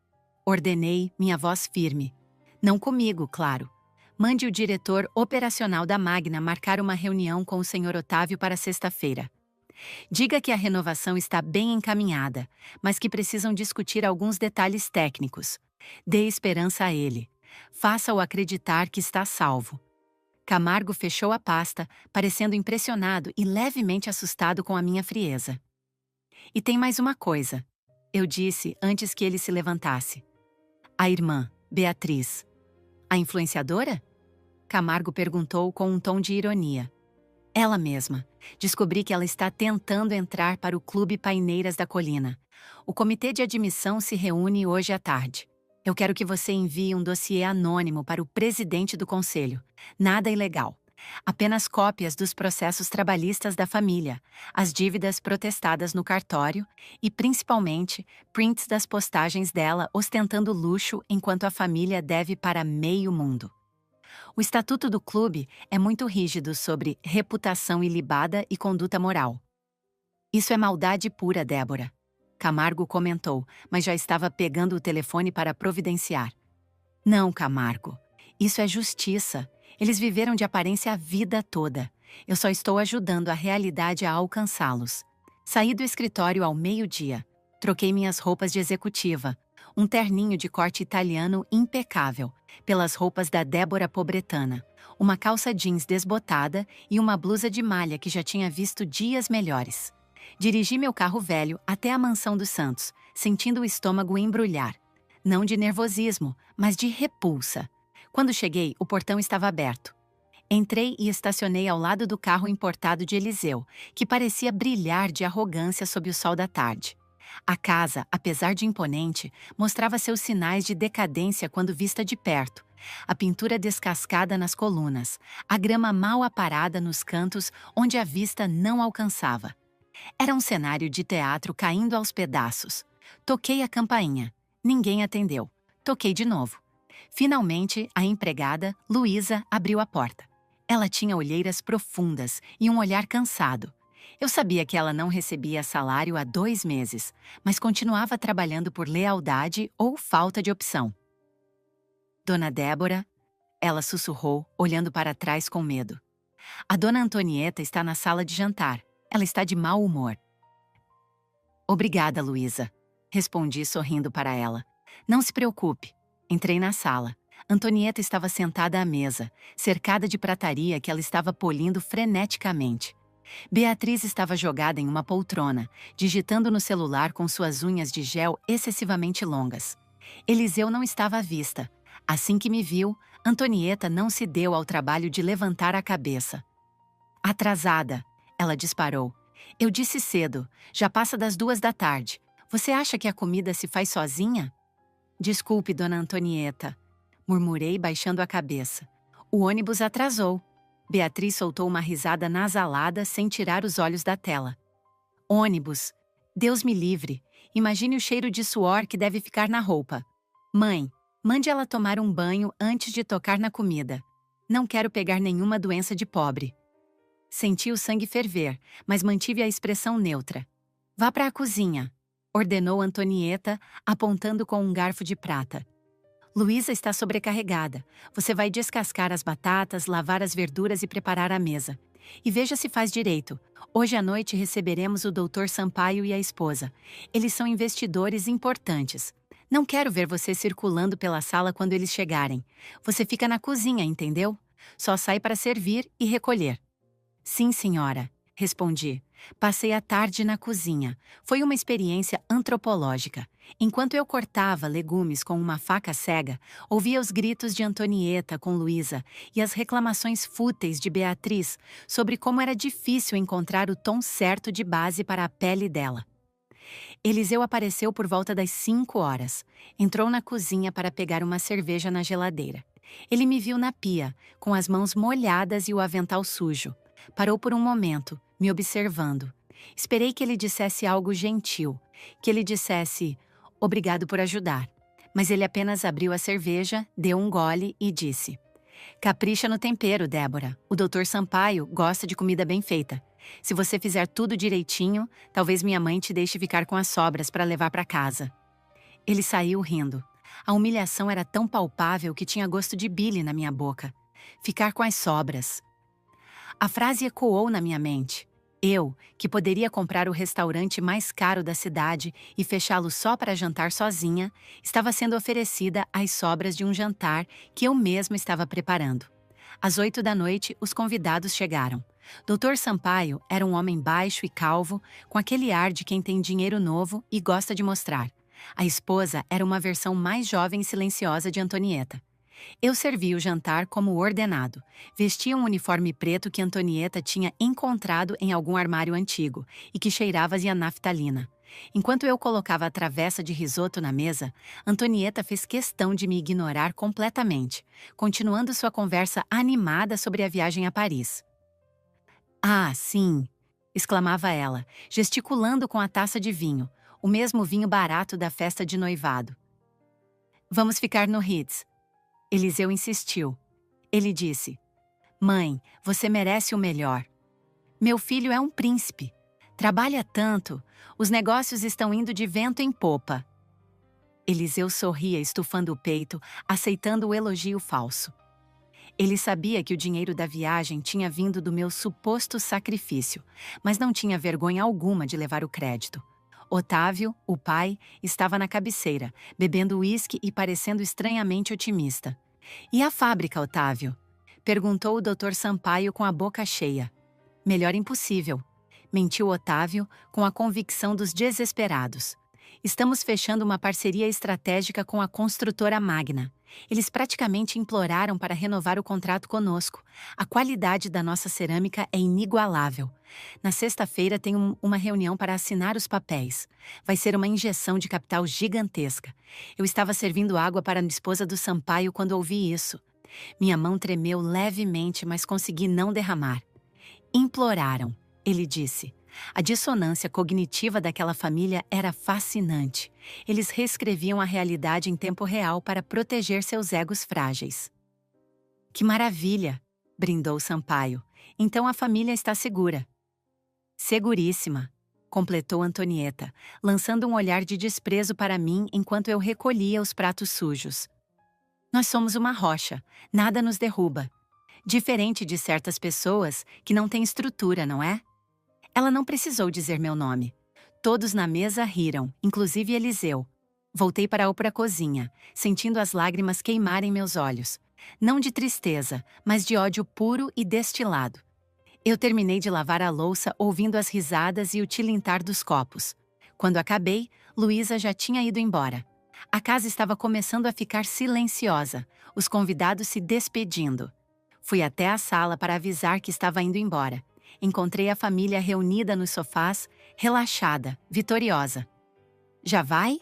Speaker 1: Ordenei, minha voz firme. Não comigo, claro. Mande o diretor operacional da Magna marcar uma reunião com o senhor Otávio para sexta-feira. Diga que a renovação está bem encaminhada, mas que precisam discutir alguns detalhes técnicos. Dê esperança a ele. Faça-o acreditar que está salvo. Camargo fechou a pasta, parecendo impressionado e levemente assustado com a minha frieza. E tem mais uma coisa, eu disse antes que ele se levantasse. A irmã, Beatriz. A influenciadora? Camargo perguntou com um tom de ironia. Ela mesma. Descobri que ela está tentando entrar para o Clube Paineiras da Colina. O comitê de admissão se reúne hoje à tarde. Eu quero que você envie um dossiê anônimo para o presidente do conselho. Nada ilegal. Apenas cópias dos processos trabalhistas da família, as dívidas protestadas no cartório e, principalmente, prints das postagens dela ostentando luxo enquanto a família deve para meio mundo. O estatuto do clube é muito rígido sobre reputação ilibada e conduta moral. Isso é maldade pura, Débora. Camargo comentou, mas já estava pegando o telefone para providenciar. Não, Camargo. Isso é justiça. Eles viveram de aparência a vida toda. Eu só estou ajudando a realidade a alcançá-los. Saí do escritório ao meio-dia. Troquei minhas roupas de executiva. Um terninho de corte italiano impecável, pelas roupas da Débora Pobretana, uma calça jeans desbotada e uma blusa de malha que já tinha visto dias melhores. Dirigi meu carro velho até a mansão dos Santos, sentindo o estômago embrulhar. Não de nervosismo, mas de repulsa. Quando cheguei, o portão estava aberto. Entrei e estacionei ao lado do carro importado de Eliseu, que parecia brilhar de arrogância sob o sol da tarde. A casa, apesar de imponente, mostrava seus sinais de decadência quando vista de perto. A pintura descascada nas colunas, a grama mal aparada nos cantos onde a vista não alcançava. Era um cenário de teatro caindo aos pedaços. Toquei a campainha. Ninguém atendeu. Toquei de novo. Finalmente, a empregada, Luísa, abriu a porta. Ela tinha olheiras profundas e um olhar cansado. Eu sabia que ela não recebia salário há 2 meses, mas continuava trabalhando por lealdade ou falta de opção. Dona Débora, ela sussurrou, olhando para trás com medo. A dona Antonieta está na sala de jantar. Ela está de mau humor. Obrigada, Luísa, respondi sorrindo para ela. Não se preocupe. Entrei na sala. Antonieta estava sentada à mesa, cercada de prataria que ela estava polindo freneticamente. Beatriz estava jogada em uma poltrona, digitando no celular com suas unhas de gel excessivamente longas. Eliseu não estava à vista. Assim que me viu, Antonieta não se deu ao trabalho de levantar a cabeça. Atrasada, ela disparou. Eu disse cedo, já passa das 2 da tarde. Você acha que a comida se faz sozinha? Desculpe, dona Antonieta, murmurei baixando a cabeça. O ônibus atrasou. Beatriz soltou uma risada nasalada sem tirar os olhos da tela. Ônibus. Deus me livre. Imagine o cheiro de suor que deve ficar na roupa. Mãe, mande ela tomar um banho antes de tocar na comida. Não quero pegar nenhuma doença de pobre. Senti o sangue ferver, mas mantive a expressão neutra. Vá para a cozinha, ordenou Antonieta, apontando com um garfo de prata. Luísa está sobrecarregada. Você vai descascar as batatas, lavar as verduras e preparar a mesa. E veja se faz direito. Hoje à noite receberemos o Dr. Sampaio e a esposa. Eles são investidores importantes. Não quero ver você circulando pela sala quando eles chegarem. Você fica na cozinha, entendeu? Só sai para servir e recolher. Sim, senhora, respondi. Passei a tarde na cozinha. Foi uma experiência antropológica. Enquanto eu cortava legumes com uma faca cega, ouvia os gritos de Antonieta com Luísa e as reclamações fúteis de Beatriz sobre como era difícil encontrar o tom certo de base para a pele dela. Eliseu apareceu por volta das 5 horas. Entrou na cozinha para pegar uma cerveja na geladeira. Ele me viu na pia, com as mãos molhadas e o avental sujo. Parou por um momento, me observando. Esperei que ele dissesse algo gentil, que ele dissesse obrigado por ajudar. Mas ele apenas abriu a cerveja, deu um gole e disse: capricha no tempero, Débora. O Dr. Sampaio gosta de comida bem feita. Se você fizer tudo direitinho, talvez minha mãe te deixe ficar com as sobras para levar para casa. Ele saiu rindo. A humilhação era tão palpável que tinha gosto de bile na minha boca. Ficar com as sobras. A frase ecoou na minha mente. Eu, que poderia comprar o restaurante mais caro da cidade e fechá-lo só para jantar sozinha, estava sendo oferecida as sobras de um jantar que eu mesma estava preparando. Às 8 da noite, os convidados chegaram. Dr. Sampaio era um homem baixo e calvo, com aquele ar de quem tem dinheiro novo e gosta de mostrar. A esposa era uma versão mais jovem e silenciosa de Antonieta. Eu servi o jantar como ordenado. Vestia um uniforme preto que Antonieta tinha encontrado em algum armário antigo e que cheirava a naftalina. Enquanto eu colocava a travessa de risoto na mesa, Antonieta fez questão de me ignorar completamente, continuando sua conversa animada sobre a viagem a Paris. "Ah, sim!" exclamava ela, gesticulando com a taça de vinho, o mesmo vinho barato da festa de noivado. "Vamos ficar no Ritz." Eliseu insistiu. Ele disse: "Mãe, você merece o melhor. Meu filho é um príncipe. Trabalha tanto. Os negócios estão indo de vento em popa." Eliseu sorria, estufando o peito, aceitando o elogio falso. Ele sabia que o dinheiro da viagem tinha vindo do meu suposto sacrifício, mas não tinha vergonha alguma de levar o crédito. Otávio, o pai, estava na cabeceira, bebendo uísque e parecendo estranhamente otimista. "E a fábrica, Otávio?" perguntou o Dr. Sampaio com a boca cheia. "Melhor impossível", mentiu Otávio com a convicção dos desesperados. "Estamos fechando uma parceria estratégica com a construtora Magna. Eles praticamente imploraram para renovar o contrato conosco. A qualidade da nossa cerâmica é inigualável. Na sexta-feira tem uma reunião para assinar os papéis. Vai ser uma injeção de capital gigantesca. Eu estava servindo água para a esposa do Sampaio quando ouvi isso. Minha mão tremeu levemente, mas consegui não derramar. Imploraram, ele disse. A dissonância cognitiva daquela família era fascinante. Eles reescreviam a realidade em tempo real para proteger seus egos frágeis. "Que maravilha!" brindou Sampaio. "Então a família está segura." "Seguríssima", completou Antonieta, lançando um olhar de desprezo para mim enquanto eu recolhia os pratos sujos. "Nós somos uma rocha, nada nos derruba. Diferente de certas pessoas que não têm estrutura, não é?" Ela não precisou dizer meu nome. Todos na mesa riram, inclusive Eliseu. Voltei para a cozinha, sentindo as lágrimas queimarem meus olhos. Não de tristeza, mas de ódio puro e destilado. Eu terminei de lavar a louça ouvindo as risadas e o tilintar dos copos. Quando acabei, Luísa já tinha ido embora. A casa estava começando a ficar silenciosa, os convidados se despedindo. Fui até a sala para avisar que estava indo embora. Encontrei a família reunida nos sofás, relaxada, vitoriosa. "Já vai?"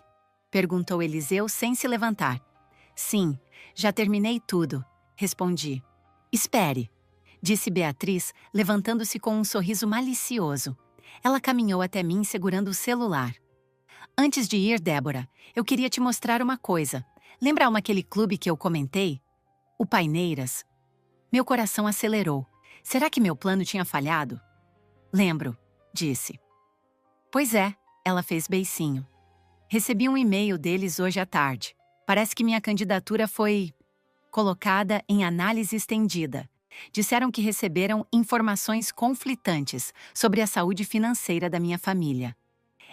Speaker 1: perguntou Eliseu sem se levantar. "Sim, já terminei tudo", respondi. "Espere", disse Beatriz, levantando-se com um sorriso malicioso. Ela caminhou até mim segurando o celular. "Antes de ir, Débora, eu queria te mostrar uma coisa. Lembra aquele clube que eu comentei? O Paineiras?" Meu coração acelerou. Será que meu plano tinha falhado? "Lembro", disse. "Pois é", ela fez beicinho. "Recebi um e-mail deles hoje à tarde. Parece que minha candidatura foi colocada em análise estendida. Disseram que receberam informações conflitantes sobre a saúde financeira da minha família."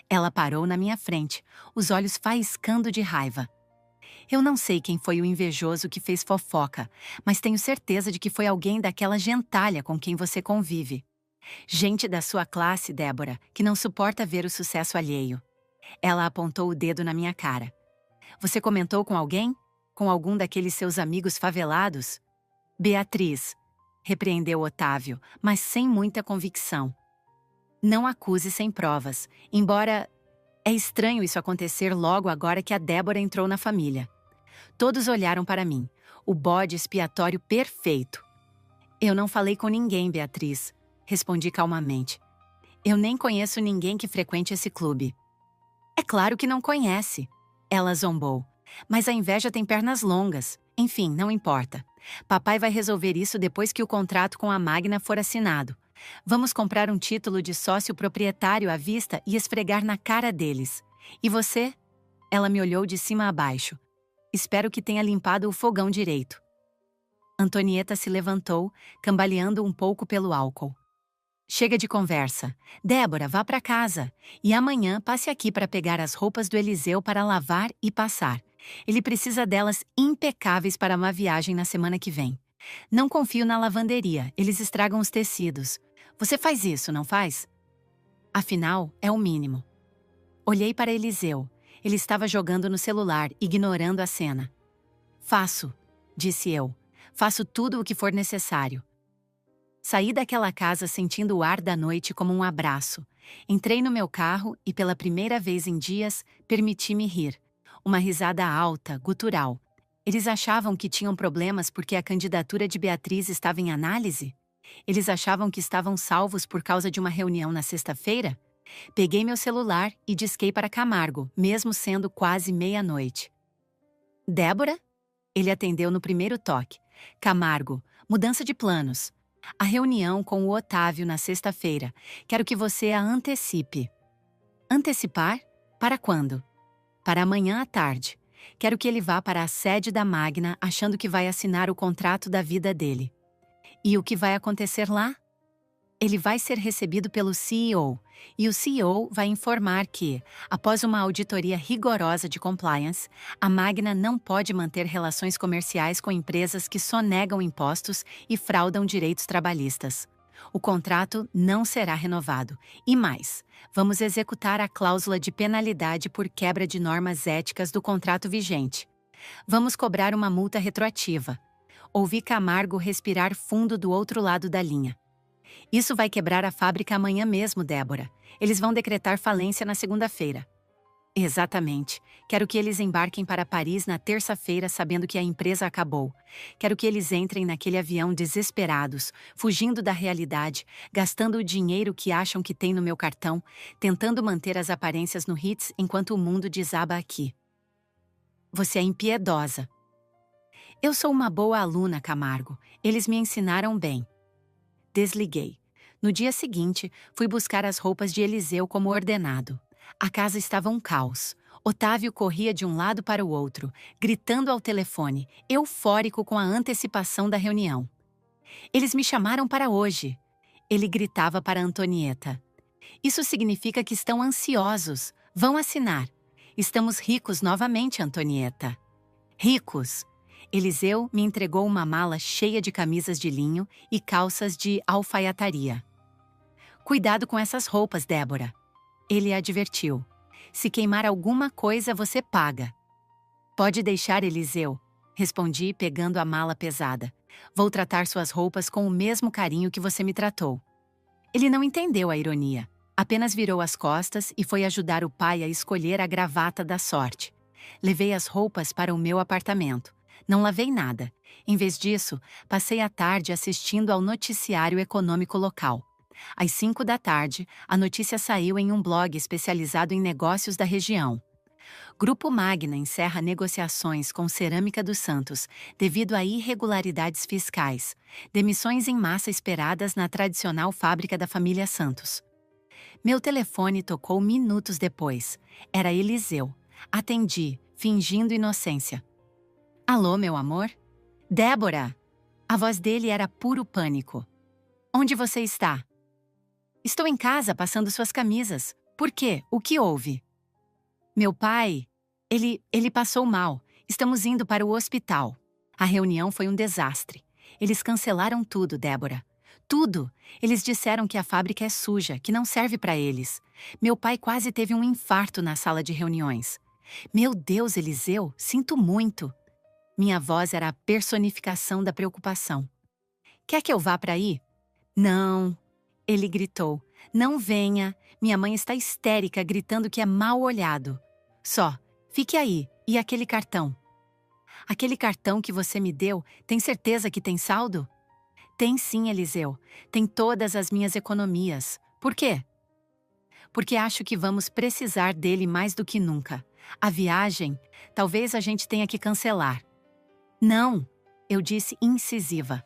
Speaker 1: Ela parou na minha frente, os olhos faiscando de raiva. "Eu não sei quem foi o invejoso que fez fofoca, mas tenho certeza de que foi alguém daquela gentalha com quem você convive. Gente da sua classe, Débora, que não suporta ver o sucesso alheio." Ela apontou o dedo na minha cara. "Você comentou com alguém? Com algum daqueles seus amigos favelados?" "Beatriz", repreendeu Otávio, mas sem muita convicção. "Não acuse sem provas, embora... É estranho isso acontecer logo agora que a Débora entrou na família." Todos olharam para mim, o bode expiatório perfeito. "Eu não falei com ninguém, Beatriz", respondi calmamente. Eu nem conheço ninguém que frequente esse clube. É claro que não conhece. Ela zombou. Mas a inveja tem pernas longas. Enfim, não importa. Papai vai resolver isso depois que o contrato com a Magna for assinado. Vamos comprar um título de sócio proprietário à vista e esfregar na cara deles. E você? Ela me olhou de cima a baixo. Espero que tenha limpado o fogão direito. Antonieta se levantou, cambaleando um pouco pelo álcool. Chega de conversa. Débora, vá para casa. E amanhã passe aqui para pegar as roupas do Eliseu para lavar e passar. Ele precisa delas impecáveis para uma viagem na semana que vem. Não confio na lavanderia, eles estragam os tecidos. Você faz isso, não faz? Afinal, é o mínimo. Olhei para Eliseu. Ele estava jogando no celular, ignorando a cena. Faço, disse eu. Faço tudo o que for necessário. Saí daquela casa sentindo o ar da noite como um abraço. Entrei no meu carro e, pela primeira vez em dias, permiti-me rir. Uma risada alta, gutural. Eles achavam que tinham problemas porque a candidatura de Beatriz estava em análise? Eles achavam que estavam salvos por causa de uma reunião na sexta-feira? Peguei meu celular e disquei para Camargo, mesmo sendo quase meia-noite. Débora? Ele atendeu no primeiro toque. Camargo, mudança de planos. A reunião com o Otávio na sexta-feira. Quero que você a antecipe. Antecipar? Para quando? Para amanhã à tarde. Quero que ele vá para a sede da Magna achando que vai assinar o contrato da vida dele. E o que vai acontecer lá? Ele vai ser recebido pelo CEO, e o CEO vai informar que, após uma auditoria rigorosa de compliance, a Magna não pode manter relações comerciais com empresas que sonegam impostos e fraudam direitos trabalhistas. O contrato não será renovado. E mais, vamos executar a cláusula de penalidade por quebra de normas éticas do contrato vigente. Vamos cobrar uma multa retroativa. Ouvi Camargo respirar fundo do outro lado da linha. Isso vai quebrar a fábrica amanhã mesmo, Débora. Eles vão decretar falência na segunda-feira. Exatamente. Quero que eles embarquem para Paris na terça-feira sabendo que a empresa acabou. Quero que eles entrem naquele avião desesperados, fugindo da realidade, gastando o dinheiro que acham que tem no meu cartão, tentando manter as aparências no Ritz enquanto o mundo desaba aqui. Você é impiedosa. Eu sou uma boa aluna, Camargo. Eles me ensinaram bem. Desliguei. No dia seguinte, fui buscar as roupas de Eliseu como ordenado. A casa estava um caos. Otávio corria de um lado para o outro, gritando ao telefone, eufórico com a antecipação da reunião. Eles me chamaram para hoje. Ele gritava para Antonieta. Isso significa que estão ansiosos. Vão assinar. Estamos ricos novamente, Antonieta. Ricos! Eliseu me entregou uma mala cheia de camisas de linho e calças de alfaiataria. Cuidado com essas roupas, Débora. Ele advertiu. Se queimar alguma coisa, você paga. Pode deixar, Eliseu, respondi pegando a mala pesada. Vou tratar suas roupas com o mesmo carinho que você me tratou. Ele não entendeu a ironia. Apenas virou as costas e foi ajudar o pai a escolher a gravata da sorte. Levei as roupas para o meu apartamento. Não lavei nada. Em vez disso, passei a tarde assistindo ao noticiário econômico local. Às 5 da tarde, a notícia saiu em um blog especializado em negócios da região. Grupo Magna encerra negociações com Cerâmica dos Santos devido a irregularidades fiscais. Demissões em massa esperadas na tradicional fábrica da família Santos. Meu telefone tocou minutos depois. Era Eliseu. Atendi, fingindo inocência. Alô, meu amor? Débora! A voz dele era puro pânico. Onde você está? Estou em casa passando suas camisas. Por quê? O que houve? Meu pai, ele passou mal. Estamos indo para o hospital. A reunião foi um desastre. Eles cancelaram tudo, Débora. Tudo! Eles disseram que a fábrica é suja, que não serve para eles. Meu pai quase teve um infarto na sala de reuniões. Meu Deus, Eliseu, sinto muito. Minha voz era a personificação da preocupação. Quer que eu vá para aí? Não. Ele gritou. Não venha. Minha mãe está histérica gritando que é mal olhado. Só, fique aí. E aquele cartão? Aquele cartão que você me deu, tem certeza que tem saldo? Tem sim, Eliseu. Tem todas as minhas economias. Por quê? porque acho que vamos precisar dele mais do que nunca. A viagem, talvez a gente tenha que cancelar. Não, eu disse incisiva.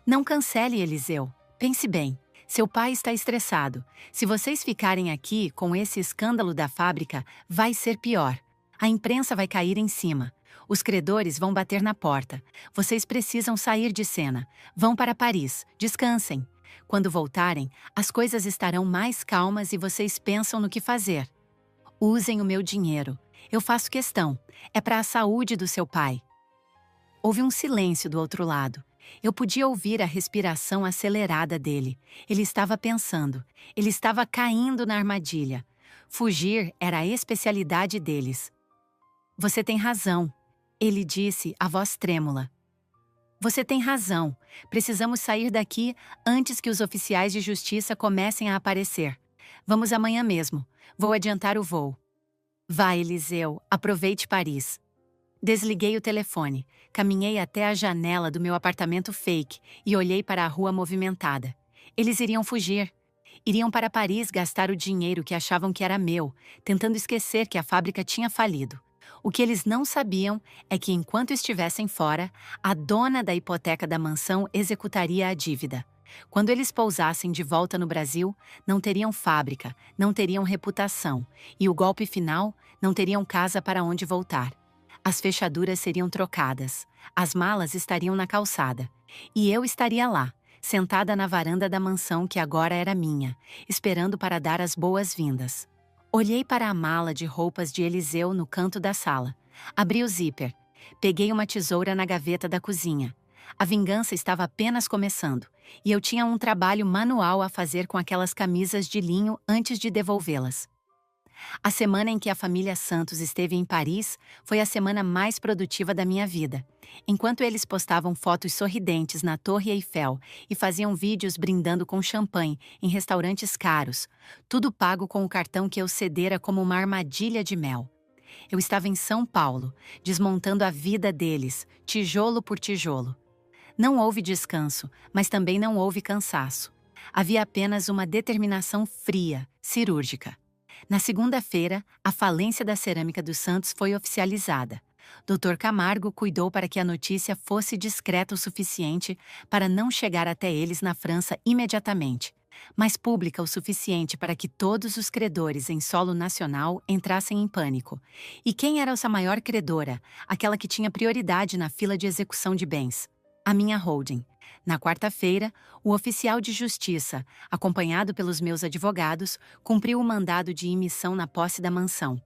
Speaker 1: Não cancele, Eliseu. Pense bem. Seu pai está estressado. Se vocês ficarem aqui com esse escândalo da fábrica, vai ser pior. A imprensa vai cair em cima. Os credores vão bater na porta. Vocês precisam sair de cena. Vão para Paris. Descansem. Quando voltarem, as coisas estarão mais calmas e vocês pensam no que fazer. Usem o meu dinheiro. Eu faço questão. É para a saúde do seu pai. Houve um silêncio do outro lado. Eu podia ouvir a respiração acelerada dele. Ele estava pensando. Ele estava caindo na armadilha. Fugir era a especialidade deles. Você tem razão, ele disse, a voz trêmula. Você tem razão. Precisamos sair daqui antes que os oficiais de justiça comecem a aparecer. Vamos amanhã mesmo. Vou adiantar o voo. Vá, Eliseu, aproveite Paris. Desliguei o telefone, caminhei até a janela do meu apartamento fake e olhei para a rua movimentada. Eles iriam fugir. Iriam para Paris gastar o dinheiro que achavam que era meu, tentando esquecer que a fábrica tinha falido. O que eles não sabiam é que, enquanto estivessem fora, a dona da hipoteca da mansão executaria a dívida. Quando eles pousassem de volta no Brasil, não teriam fábrica, não teriam reputação, e o golpe final, não teriam casa para onde voltar. As fechaduras seriam trocadas, as malas estariam na calçada, e eu estaria lá, sentada na varanda da mansão que agora era minha, esperando para dar as boas-vindas. Olhei para a mala de roupas de Eliseu no canto da sala. Abri o zíper. Peguei uma tesoura na gaveta da cozinha. A vingança estava apenas começando, e eu tinha um trabalho manual a fazer com aquelas camisas de linho antes de devolvê-las. A semana em que a família Santos esteve em Paris foi a semana mais produtiva da minha vida. Enquanto eles postavam fotos sorridentes na Torre Eiffel e faziam vídeos brindando com champanhe em restaurantes caros, tudo pago com o cartão que eu cedera como uma armadilha de mel. Eu estava em São Paulo, desmontando a vida deles, tijolo por tijolo. Não houve descanso, mas também não houve cansaço. Havia apenas uma determinação fria, cirúrgica. Na segunda-feira, a falência da Cerâmica dos Santos foi oficializada. Dr. Camargo cuidou para que a notícia fosse discreta o suficiente para não chegar até eles na França imediatamente, mas pública o suficiente para que todos os credores em solo nacional entrassem em pânico. E quem era essa maior credora, aquela que tinha prioridade na fila de execução de bens? A minha holding. Na quarta-feira, o oficial de justiça, acompanhado pelos meus advogados, cumpriu o mandado de emissão na posse da mansão.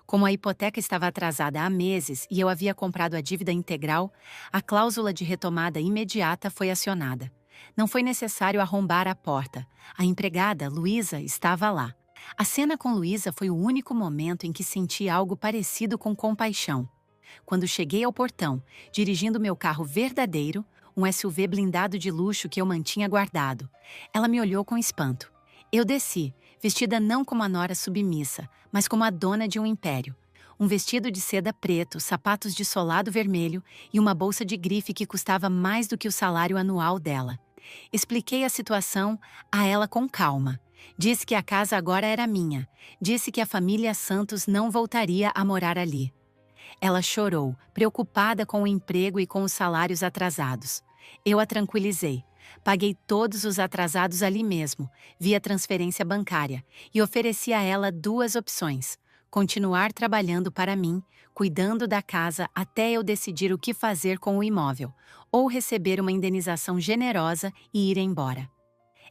Speaker 1: Como a hipoteca estava atrasada há meses e eu havia comprado a dívida integral, a cláusula de retomada imediata foi acionada. Não foi necessário arrombar a porta. A empregada, Luísa, estava lá. A cena com Luísa foi o único momento em que senti algo parecido com compaixão. Quando cheguei ao portão, dirigindo meu carro verdadeiro, um SUV blindado de luxo que eu mantinha guardado, ela me olhou com espanto. Eu desci, vestida não como a nora submissa, mas como a dona de um império. Um vestido de seda preto, sapatos de solado vermelho e uma bolsa de grife que custava mais do que o salário anual dela. Expliquei a situação a ela com calma. Disse que a casa agora era minha. Disse que a família Santos não voltaria a morar ali. Ela chorou, preocupada com o emprego e com os salários atrasados. Eu a tranquilizei. Paguei todos os atrasados ali mesmo, via transferência bancária, e ofereci a ela duas opções: continuar trabalhando para mim, cuidando da casa até eu decidir o que fazer com o imóvel, ou receber uma indenização generosa e ir embora.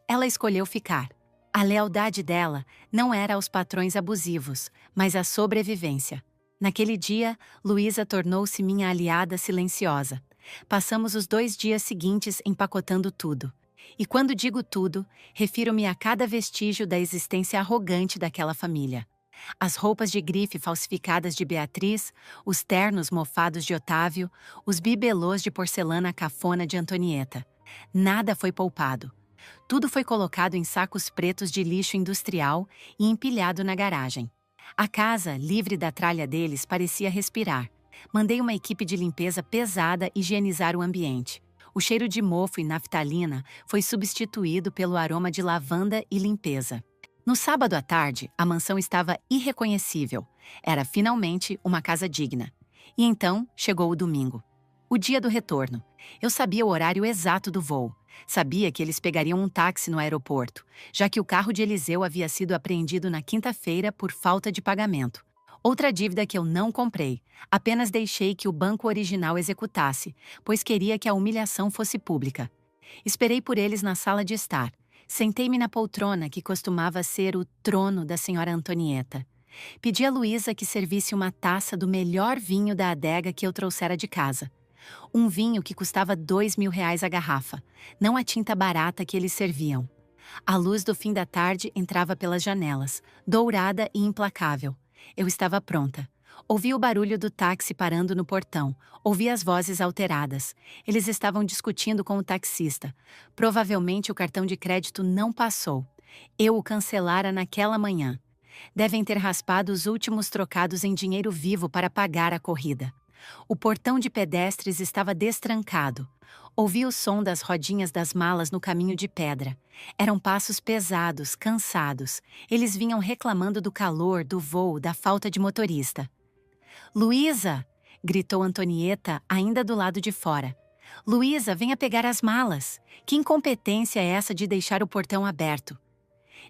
Speaker 1: Ela escolheu ficar. A lealdade dela não era aos patrões abusivos, mas à sobrevivência. Naquele dia, Luísa tornou-se minha aliada silenciosa. Passamos os 2 dias seguintes empacotando tudo. E quando digo tudo, refiro-me a cada vestígio da existência arrogante daquela família. As roupas de grife falsificadas de Beatriz, os ternos mofados de Otávio, os bibelôs de porcelana cafona de Antonieta. Nada foi poupado. Tudo foi colocado em sacos pretos de lixo industrial e empilhado na garagem. A casa, livre da tralha deles, parecia respirar. Mandei uma equipe de limpeza pesada higienizar o ambiente. O cheiro de mofo e naftalina foi substituído pelo aroma de lavanda e limpeza. No sábado à tarde, a mansão estava irreconhecível. Era finalmente uma casa digna. E então chegou o domingo. O dia do retorno. Eu sabia o horário exato do voo. Sabia que eles pegariam um táxi no aeroporto, já que o carro de Eliseu havia sido apreendido na quinta-feira por falta de pagamento. Outra dívida que eu não comprei. Apenas deixei que o banco original executasse, pois queria que a humilhação fosse pública. Esperei por eles na sala de estar. Sentei-me na poltrona que costumava ser o trono da senhora Antonieta. Pedi a Luísa que servisse uma taça do melhor vinho da adega que eu trouxera de casa. Um vinho que custava R$ 2.000 a garrafa, não a tinta barata que eles serviam. A luz do fim da tarde entrava pelas janelas, dourada e implacável. Eu estava pronta. Ouvi o barulho do táxi parando no portão. Ouvi as vozes alteradas. Eles estavam discutindo com o taxista. Provavelmente o cartão de crédito não passou. Eu o cancelara naquela manhã. Devem ter raspado os últimos trocados em dinheiro vivo para pagar a corrida. O portão de pedestres estava destrancado. Ouvi o som das rodinhas das malas no caminho de pedra. Eram passos pesados, cansados. Eles vinham reclamando do calor, do voo, da falta de motorista. «Luísa!» gritou Antonieta, ainda do lado de fora. «Luísa, venha pegar as malas! Que incompetência é essa de deixar o portão aberto?»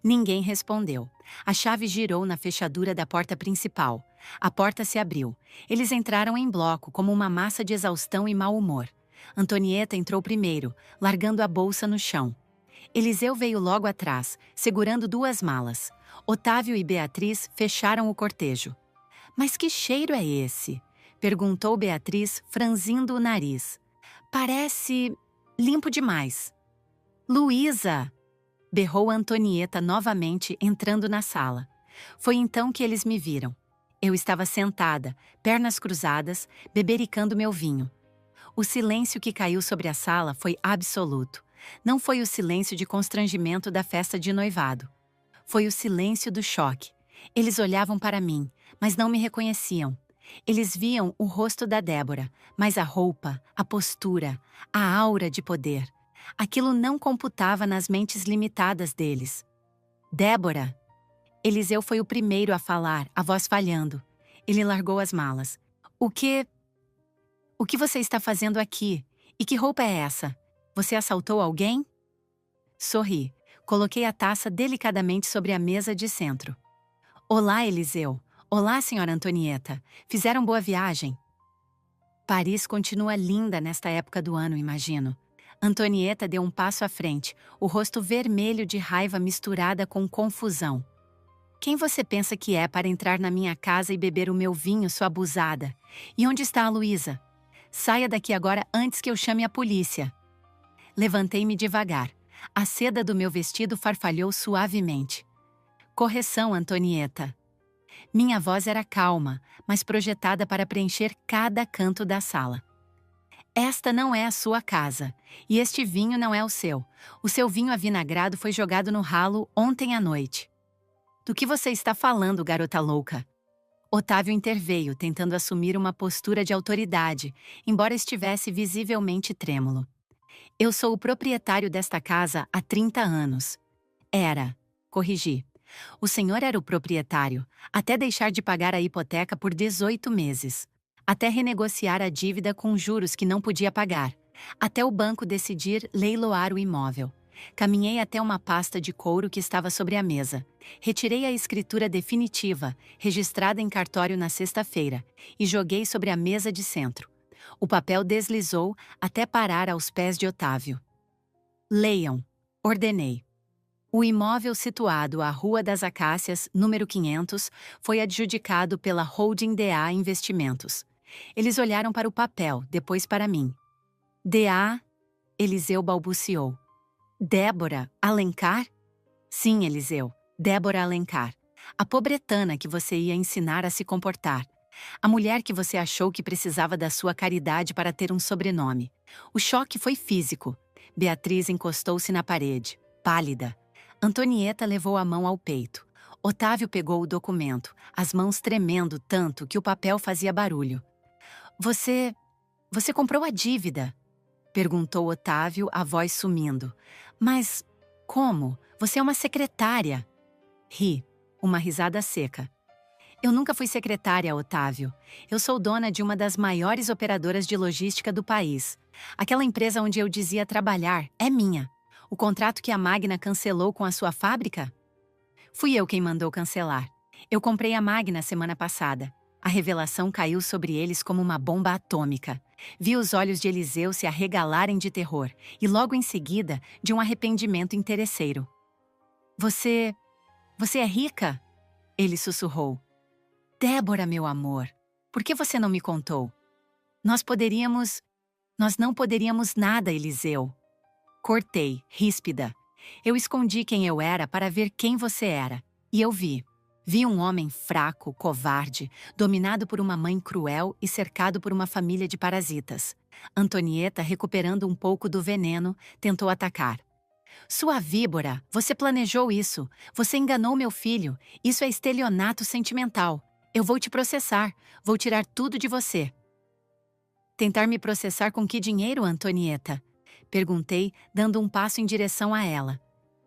Speaker 1: Ninguém respondeu. A chave girou na fechadura da porta principal. A porta se abriu. Eles entraram em bloco, como uma massa de exaustão e mau humor. Antonieta entrou primeiro, largando a bolsa no chão. Eliseu veio logo atrás, segurando 2 malas. Otávio e Beatriz fecharam o cortejo. «Mas que cheiro é esse?» perguntou Beatriz, franzindo o nariz. «Parece limpo demais.» «Luísa!» berrou Antonieta novamente, entrando na sala. Foi então que eles me viram. Eu estava sentada, pernas cruzadas, bebericando meu vinho. O silêncio que caiu sobre a sala foi absoluto. Não foi o silêncio de constrangimento da festa de noivado. Foi o silêncio do choque. Eles olhavam para mim, mas não me reconheciam. Eles viam o rosto da Débora, mas a roupa, a postura, a aura de poder. Aquilo não computava nas mentes limitadas deles. «Débora!» Eliseu foi o primeiro a falar, a voz falhando. Ele largou as malas. O que você está fazendo aqui? E que roupa é essa? Você assaltou alguém?» Sorri. Coloquei a taça delicadamente sobre a mesa de centro. «Olá, Eliseu. Olá, senhora Antonieta. Fizeram boa viagem?» Paris continua linda nesta época do ano, imagino. Antonieta deu um passo à frente, o rosto vermelho de raiva misturada com confusão. «Quem você pensa que é para entrar na minha casa e beber o meu vinho, sua abusada? E onde está a Luísa? Saia daqui agora antes que eu chame a polícia.» Levantei-me devagar. A seda do meu vestido farfalhou suavemente. «Correção, Antonieta.» Minha voz era calma, mas projetada para preencher cada canto da sala. «Esta não é a sua casa, e este vinho não é o seu. O seu vinho avinagrado foi jogado no ralo ontem à noite.» «Do que você está falando, garota louca?» Otávio interveio, tentando assumir uma postura de autoridade, embora estivesse visivelmente trêmulo. «Eu sou o proprietário desta casa há 30 anos. Era», corrigi. «O senhor era o proprietário, até deixar de pagar a hipoteca por 18 meses. Até renegociar a dívida com juros que não podia pagar. Até o banco decidir leiloar o imóvel. Caminhei até uma pasta de couro que estava sobre a mesa. Retirei a escritura definitiva, registrada em cartório na sexta-feira, e joguei sobre a mesa de centro. O papel deslizou até parar aos pés de Otávio. «Leiam», ordenei. O imóvel situado à Rua das Acácias, número 500, foi adjudicado pela Holding DA Investimentos. Eles olharam para o papel, depois para mim. «DA?» Eliseu balbuciou. «Débora Alencar?» «Sim, Eliseu, Débora Alencar. A pobretana que você ia ensinar a se comportar. A mulher que você achou que precisava da sua caridade para ter um sobrenome. O choque foi físico.» Beatriz encostou-se na parede, pálida. Antonieta levou a mão ao peito. Otávio pegou o documento, as mãos tremendo tanto que o papel fazia barulho. Você comprou a dívida?» perguntou Otávio, a voz sumindo. «Mas como? Você é uma secretária.» Ri, uma risada seca. Eu nunca fui secretária, Otávio. Eu sou dona de uma das maiores operadoras de logística do país. Aquela empresa onde eu dizia trabalhar é minha. O contrato que a Magna cancelou com a sua fábrica? Fui eu quem mandou cancelar. Eu comprei a Magna semana passada. A revelação caiu sobre eles como uma bomba atômica. Vi os olhos de Eliseu se arregalarem de terror e logo em seguida de um arrependimento interesseiro. Você é rica? Ele sussurrou. Débora, meu amor, por que você não me contou? Nós não poderíamos nada, Eliseu. Cortei, ríspida. Eu escondi quem eu era para ver quem você era. E eu vi. Vi um homem fraco, covarde, dominado por uma mãe cruel e cercado por uma família de parasitas. Antonieta, recuperando um pouco do veneno, tentou atacar. Sua víbora, você planejou isso. Você enganou meu filho. Isso é estelionato sentimental. Eu vou te processar. Vou tirar tudo de você. Tentar me processar com que dinheiro, Antonieta? Perguntei, dando um passo em direção a ela.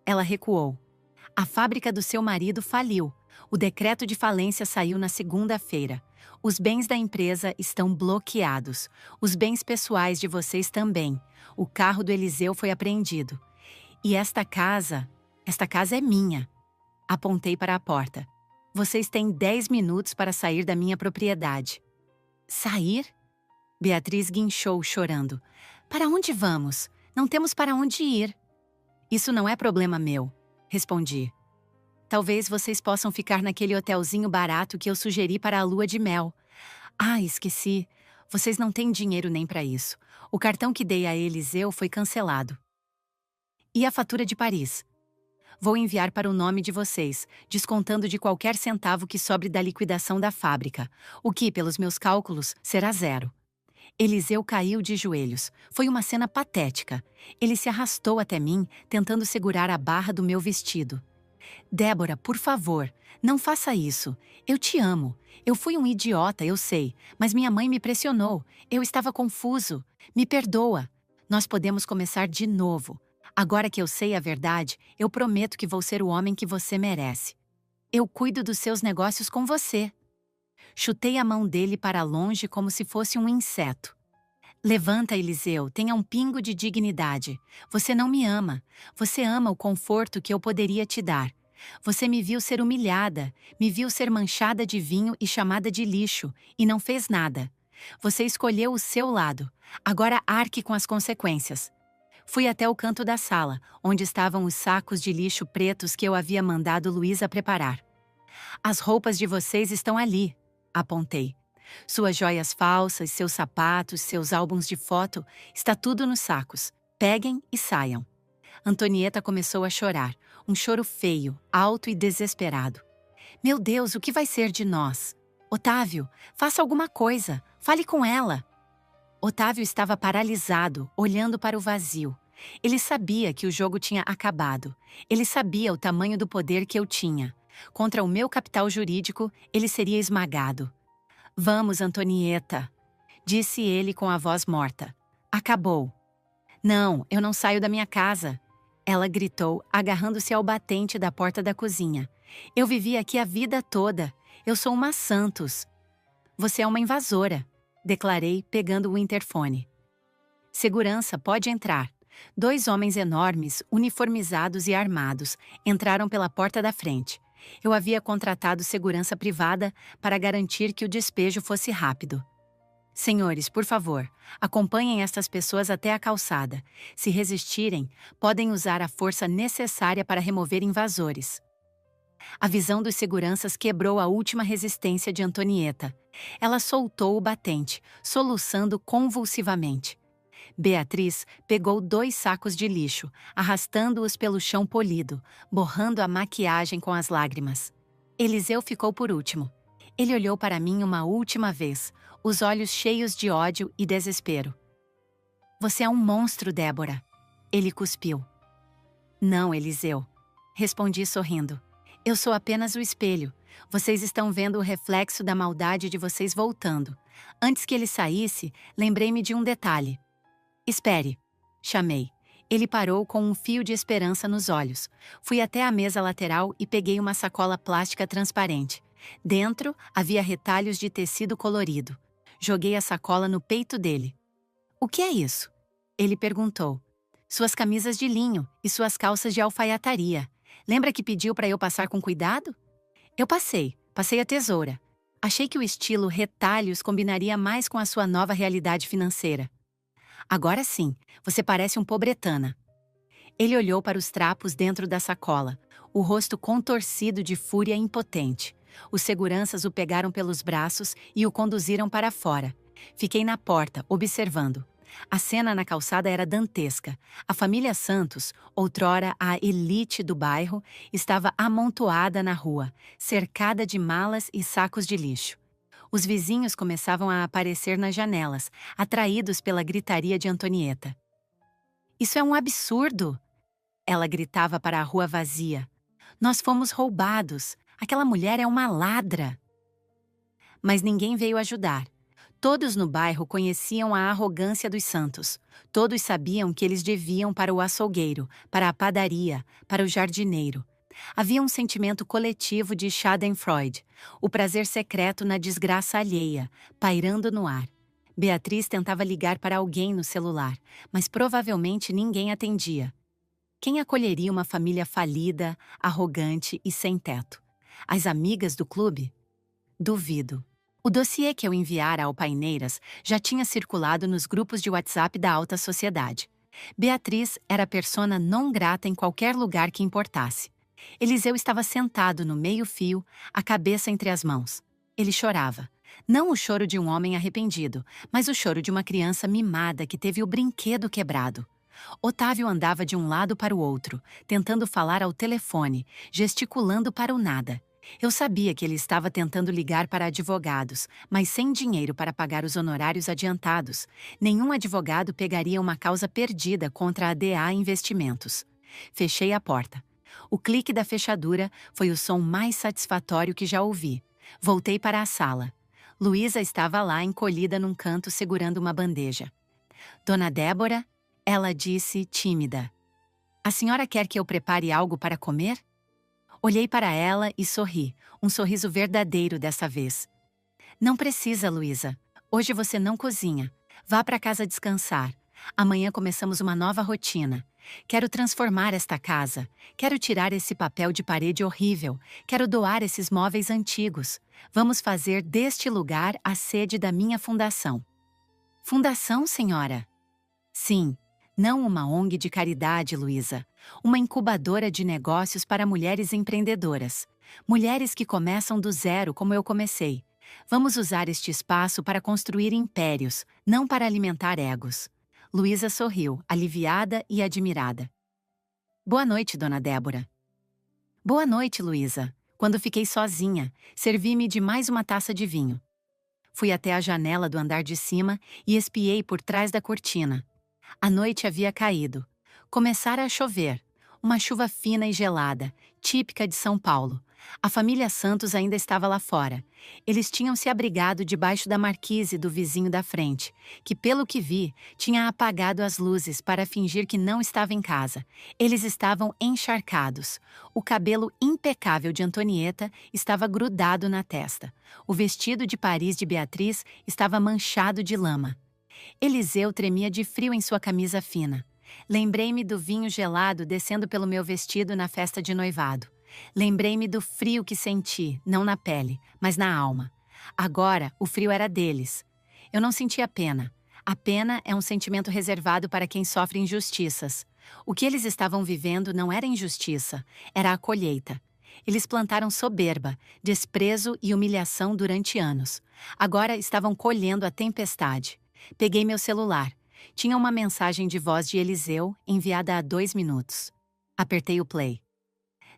Speaker 1: Ela recuou. A fábrica do seu marido faliu. O decreto de falência saiu na segunda-feira. Os bens da empresa estão bloqueados. Os bens pessoais de vocês também. O carro do Eliseu foi apreendido. E esta casa é minha. Apontei para a porta. Vocês têm 10 minutos para sair da minha propriedade. Sair? Beatriz guinchou, chorando. Para onde vamos? Não temos para onde ir. Isso não é problema meu, respondi. Talvez vocês possam ficar naquele hotelzinho barato que eu sugeri para a lua de mel. Ah, esqueci. Vocês não têm dinheiro nem para isso. O cartão que dei a Eliseu foi cancelado. E a fatura de Paris? Vou enviar para o nome de vocês, descontando de qualquer centavo que sobre da liquidação da fábrica, o que, pelos meus cálculos, será zero. Eliseu caiu de joelhos. Foi uma cena patética. Ele se arrastou até mim, tentando segurar a barra do meu vestido. Débora, por favor, não faça isso. Eu te amo. Eu fui um idiota, eu sei, mas minha mãe me pressionou. Eu estava confuso. Me perdoa. Nós podemos começar de novo. Agora que eu sei a verdade, eu prometo que vou ser o homem que você merece. Eu cuido dos seus negócios com você. Chutei a mão dele para longe como se fosse um inseto. Levanta, Eliseu, tenha um pingo de dignidade. Você não me ama. Você ama o conforto que eu poderia te dar. Você me viu ser humilhada, me viu ser manchada de vinho e chamada de lixo, e não fez nada. Você escolheu o seu lado. Agora arque com as consequências. Fui até o canto da sala, onde estavam os sacos de lixo pretos que eu havia mandado Luísa preparar. As roupas de vocês estão ali, apontei. Suas joias falsas, seus sapatos, seus álbuns de foto, está tudo nos sacos. Peguem e saiam. Antonieta começou a chorar, um choro feio, alto e desesperado. Meu Deus, o que vai ser de nós? Otávio, faça alguma coisa, fale com ela. Otávio estava paralisado, olhando para o vazio. Ele sabia que o jogo tinha acabado. Ele sabia o tamanho do poder que eu tinha. Contra o meu capital jurídico, ele seria esmagado. Vamos, Antonieta, disse ele com a voz morta. Acabou. Não, eu não saio da minha casa. Ela gritou, agarrando-se ao batente da porta da cozinha. Eu vivi aqui a vida toda. Eu sou uma Santos. Você é uma invasora, declarei, pegando o interfone. Segurança, pode entrar. 2 homens enormes, uniformizados e armados, entraram pela porta da frente. Eu havia contratado segurança privada para garantir que o despejo fosse rápido. Senhores, por favor, acompanhem estas pessoas até a calçada. Se resistirem, podem usar a força necessária para remover invasores. A visão dos seguranças quebrou a última resistência de Antonieta. Ela soltou o batente, soluçando convulsivamente. Beatriz pegou 2 sacos de lixo, arrastando-os pelo chão polido, borrando a maquiagem com as lágrimas. Eliseu ficou por último. Ele olhou para mim uma última vez, os olhos cheios de ódio e desespero. Você é um monstro, Débora. Ele cuspiu. Não, Eliseu. Respondi sorrindo. Eu sou apenas o espelho. Vocês estão vendo o reflexo da maldade de vocês voltando. Antes que ele saísse, lembrei-me de um detalhe. Espere, chamei. Ele parou com um fio de esperança nos olhos. Fui até a mesa lateral e peguei uma sacola plástica transparente. Dentro havia retalhos de tecido colorido. Joguei a sacola no peito dele. "O que é isso?" Ele perguntou. "Suas camisas de linho e suas calças de alfaiataria. Lembra que pediu para eu passar com cuidado?" Eu passei a tesoura. Achei que o estilo retalhos combinaria mais com a sua nova realidade financeira. "Agora sim, você parece um pobretana." Ele olhou para os trapos dentro da sacola, o rosto contorcido de fúria impotente. Os seguranças o pegaram pelos braços e o conduziram para fora. Fiquei na porta, observando. A cena na calçada era dantesca. A família Santos, outrora a elite do bairro, estava amontoada na rua, cercada de malas e sacos de lixo. Os vizinhos começavam a aparecer nas janelas, atraídos pela gritaria de Antonieta. "Isso é um absurdo!" Ela gritava para a rua vazia. "Nós fomos roubados! Aquela mulher é uma ladra!" Mas ninguém veio ajudar. Todos no bairro conheciam a arrogância dos Santos. Todos sabiam que eles deviam para o açougueiro, para a padaria, para o jardineiro. Havia um sentimento coletivo de Schadenfreude, o prazer secreto na desgraça alheia, pairando no ar. Beatriz tentava ligar para alguém no celular, mas provavelmente ninguém atendia. Quem acolheria uma família falida, arrogante e sem teto? As amigas do clube? Duvido. O dossiê que eu enviara ao Paineiras já tinha circulado nos grupos de WhatsApp da alta sociedade. Beatriz era persona non grata em qualquer lugar que importasse. Eliseu estava sentado no meio-fio, a cabeça entre as mãos. Ele chorava. Não o choro de um homem arrependido, mas o choro de uma criança mimada que teve o brinquedo quebrado. Otávio andava de um lado para o outro, tentando falar ao telefone, gesticulando para o nada. Eu sabia que ele estava tentando ligar para advogados, mas sem dinheiro para pagar os honorários adiantados. Nenhum advogado pegaria uma causa perdida contra a DA Investimentos. Fechei a porta. O clique da fechadura foi o som mais satisfatório que já ouvi. Voltei para a sala. Luísa estava lá encolhida num canto segurando uma bandeja. "Dona Débora?" Ela disse, tímida. "A senhora quer que eu prepare algo para comer?" Olhei para ela e sorri, um sorriso verdadeiro dessa vez. "Não precisa, Luísa. Hoje você não cozinha. Vá para casa descansar. Amanhã começamos uma nova rotina. Quero transformar esta casa. Quero tirar esse papel de parede horrível. Quero doar esses móveis antigos. Vamos fazer deste lugar a sede da minha fundação." "Fundação, senhora?" "Sim. Não uma ONG de caridade, Luísa. Uma incubadora de negócios para mulheres empreendedoras. Mulheres que começam do zero como eu comecei. Vamos usar este espaço para construir impérios, não para alimentar egos." Luísa sorriu, aliviada e admirada. "Boa noite, dona Débora." "Boa noite, Luísa." Quando fiquei sozinha, servi-me de mais uma taça de vinho. Fui até a janela do andar de cima e espiei por trás da cortina. A noite havia caído. Começara a chover. Uma chuva fina e gelada, típica de São Paulo. A família Santos ainda estava lá fora. Eles tinham se abrigado debaixo da marquise do vizinho da frente, que, pelo que vi, tinha apagado as luzes para fingir que não estava em casa. Eles estavam encharcados. O cabelo impecável de Antonieta estava grudado na testa. O vestido de Paris de Beatriz estava manchado de lama. Eliseu tremia de frio em sua camisa fina. Lembrei-me do vinho gelado descendo pelo meu vestido na festa de noivado. Lembrei-me do frio que senti, não na pele, mas na alma. Agora, o frio era deles. Eu não sentia pena. A pena é um sentimento reservado para quem sofre injustiças. O que eles estavam vivendo não era injustiça, era a colheita. Eles plantaram soberba, desprezo e humilhação durante anos. Agora estavam colhendo a tempestade. Peguei meu celular. Tinha uma mensagem de voz de Eliseu, enviada há 2 minutos. Apertei o play.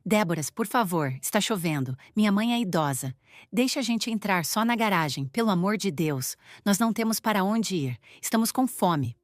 Speaker 1: "Déboras, por favor, está chovendo. Minha mãe é idosa. Deixe a gente entrar só na garagem, pelo amor de Deus. Nós não temos para onde ir. Estamos com fome."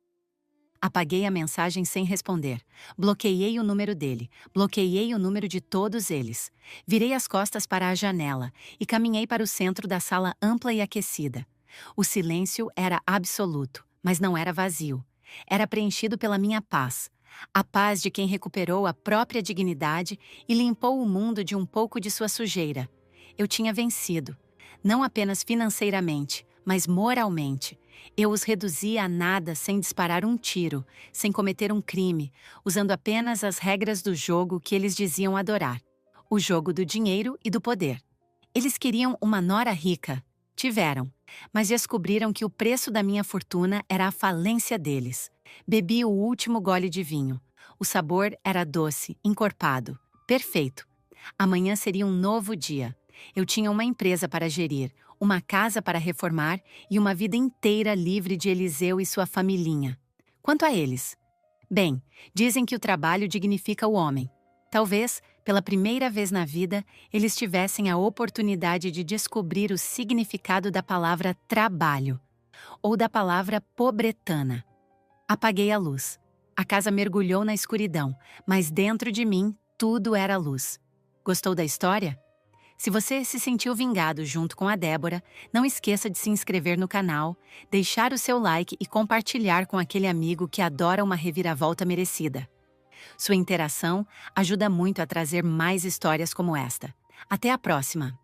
Speaker 1: Apaguei a mensagem sem responder. Bloqueei o número dele. Bloqueei o número de todos eles. Virei as costas para a janela e caminhei para o centro da sala ampla e aquecida. O silêncio era absoluto, mas não era vazio. Era preenchido pela minha paz. A paz de quem recuperou a própria dignidade e limpou o mundo de um pouco de sua sujeira. Eu tinha vencido, não apenas financeiramente, mas moralmente. Eu os reduzia a nada sem disparar um tiro, sem cometer um crime, usando apenas as regras do jogo que eles diziam adorar. O jogo do dinheiro e do poder. Eles queriam uma nora rica. Tiveram, mas descobriram que o preço da minha fortuna era a falência deles. Bebi o último gole de vinho. O sabor era doce, encorpado. Perfeito. Amanhã seria um novo dia. Eu tinha uma empresa para gerir, uma casa para reformar e uma vida inteira livre de Eliseu e sua familhinha. Quanto a eles? Bem, dizem que o trabalho dignifica o homem. Talvez, pela primeira vez na vida, eles tivessem a oportunidade de descobrir o significado da palavra trabalho, ou da palavra pobretana. Apaguei a luz. A casa mergulhou na escuridão, mas dentro de mim tudo era luz. Gostou da história? Se você se sentiu vingado junto com a Débora, não esqueça de se inscrever no canal, deixar o seu like e compartilhar com aquele amigo que adora uma reviravolta merecida. Sua interação ajuda muito a trazer mais histórias como esta. Até a próxima!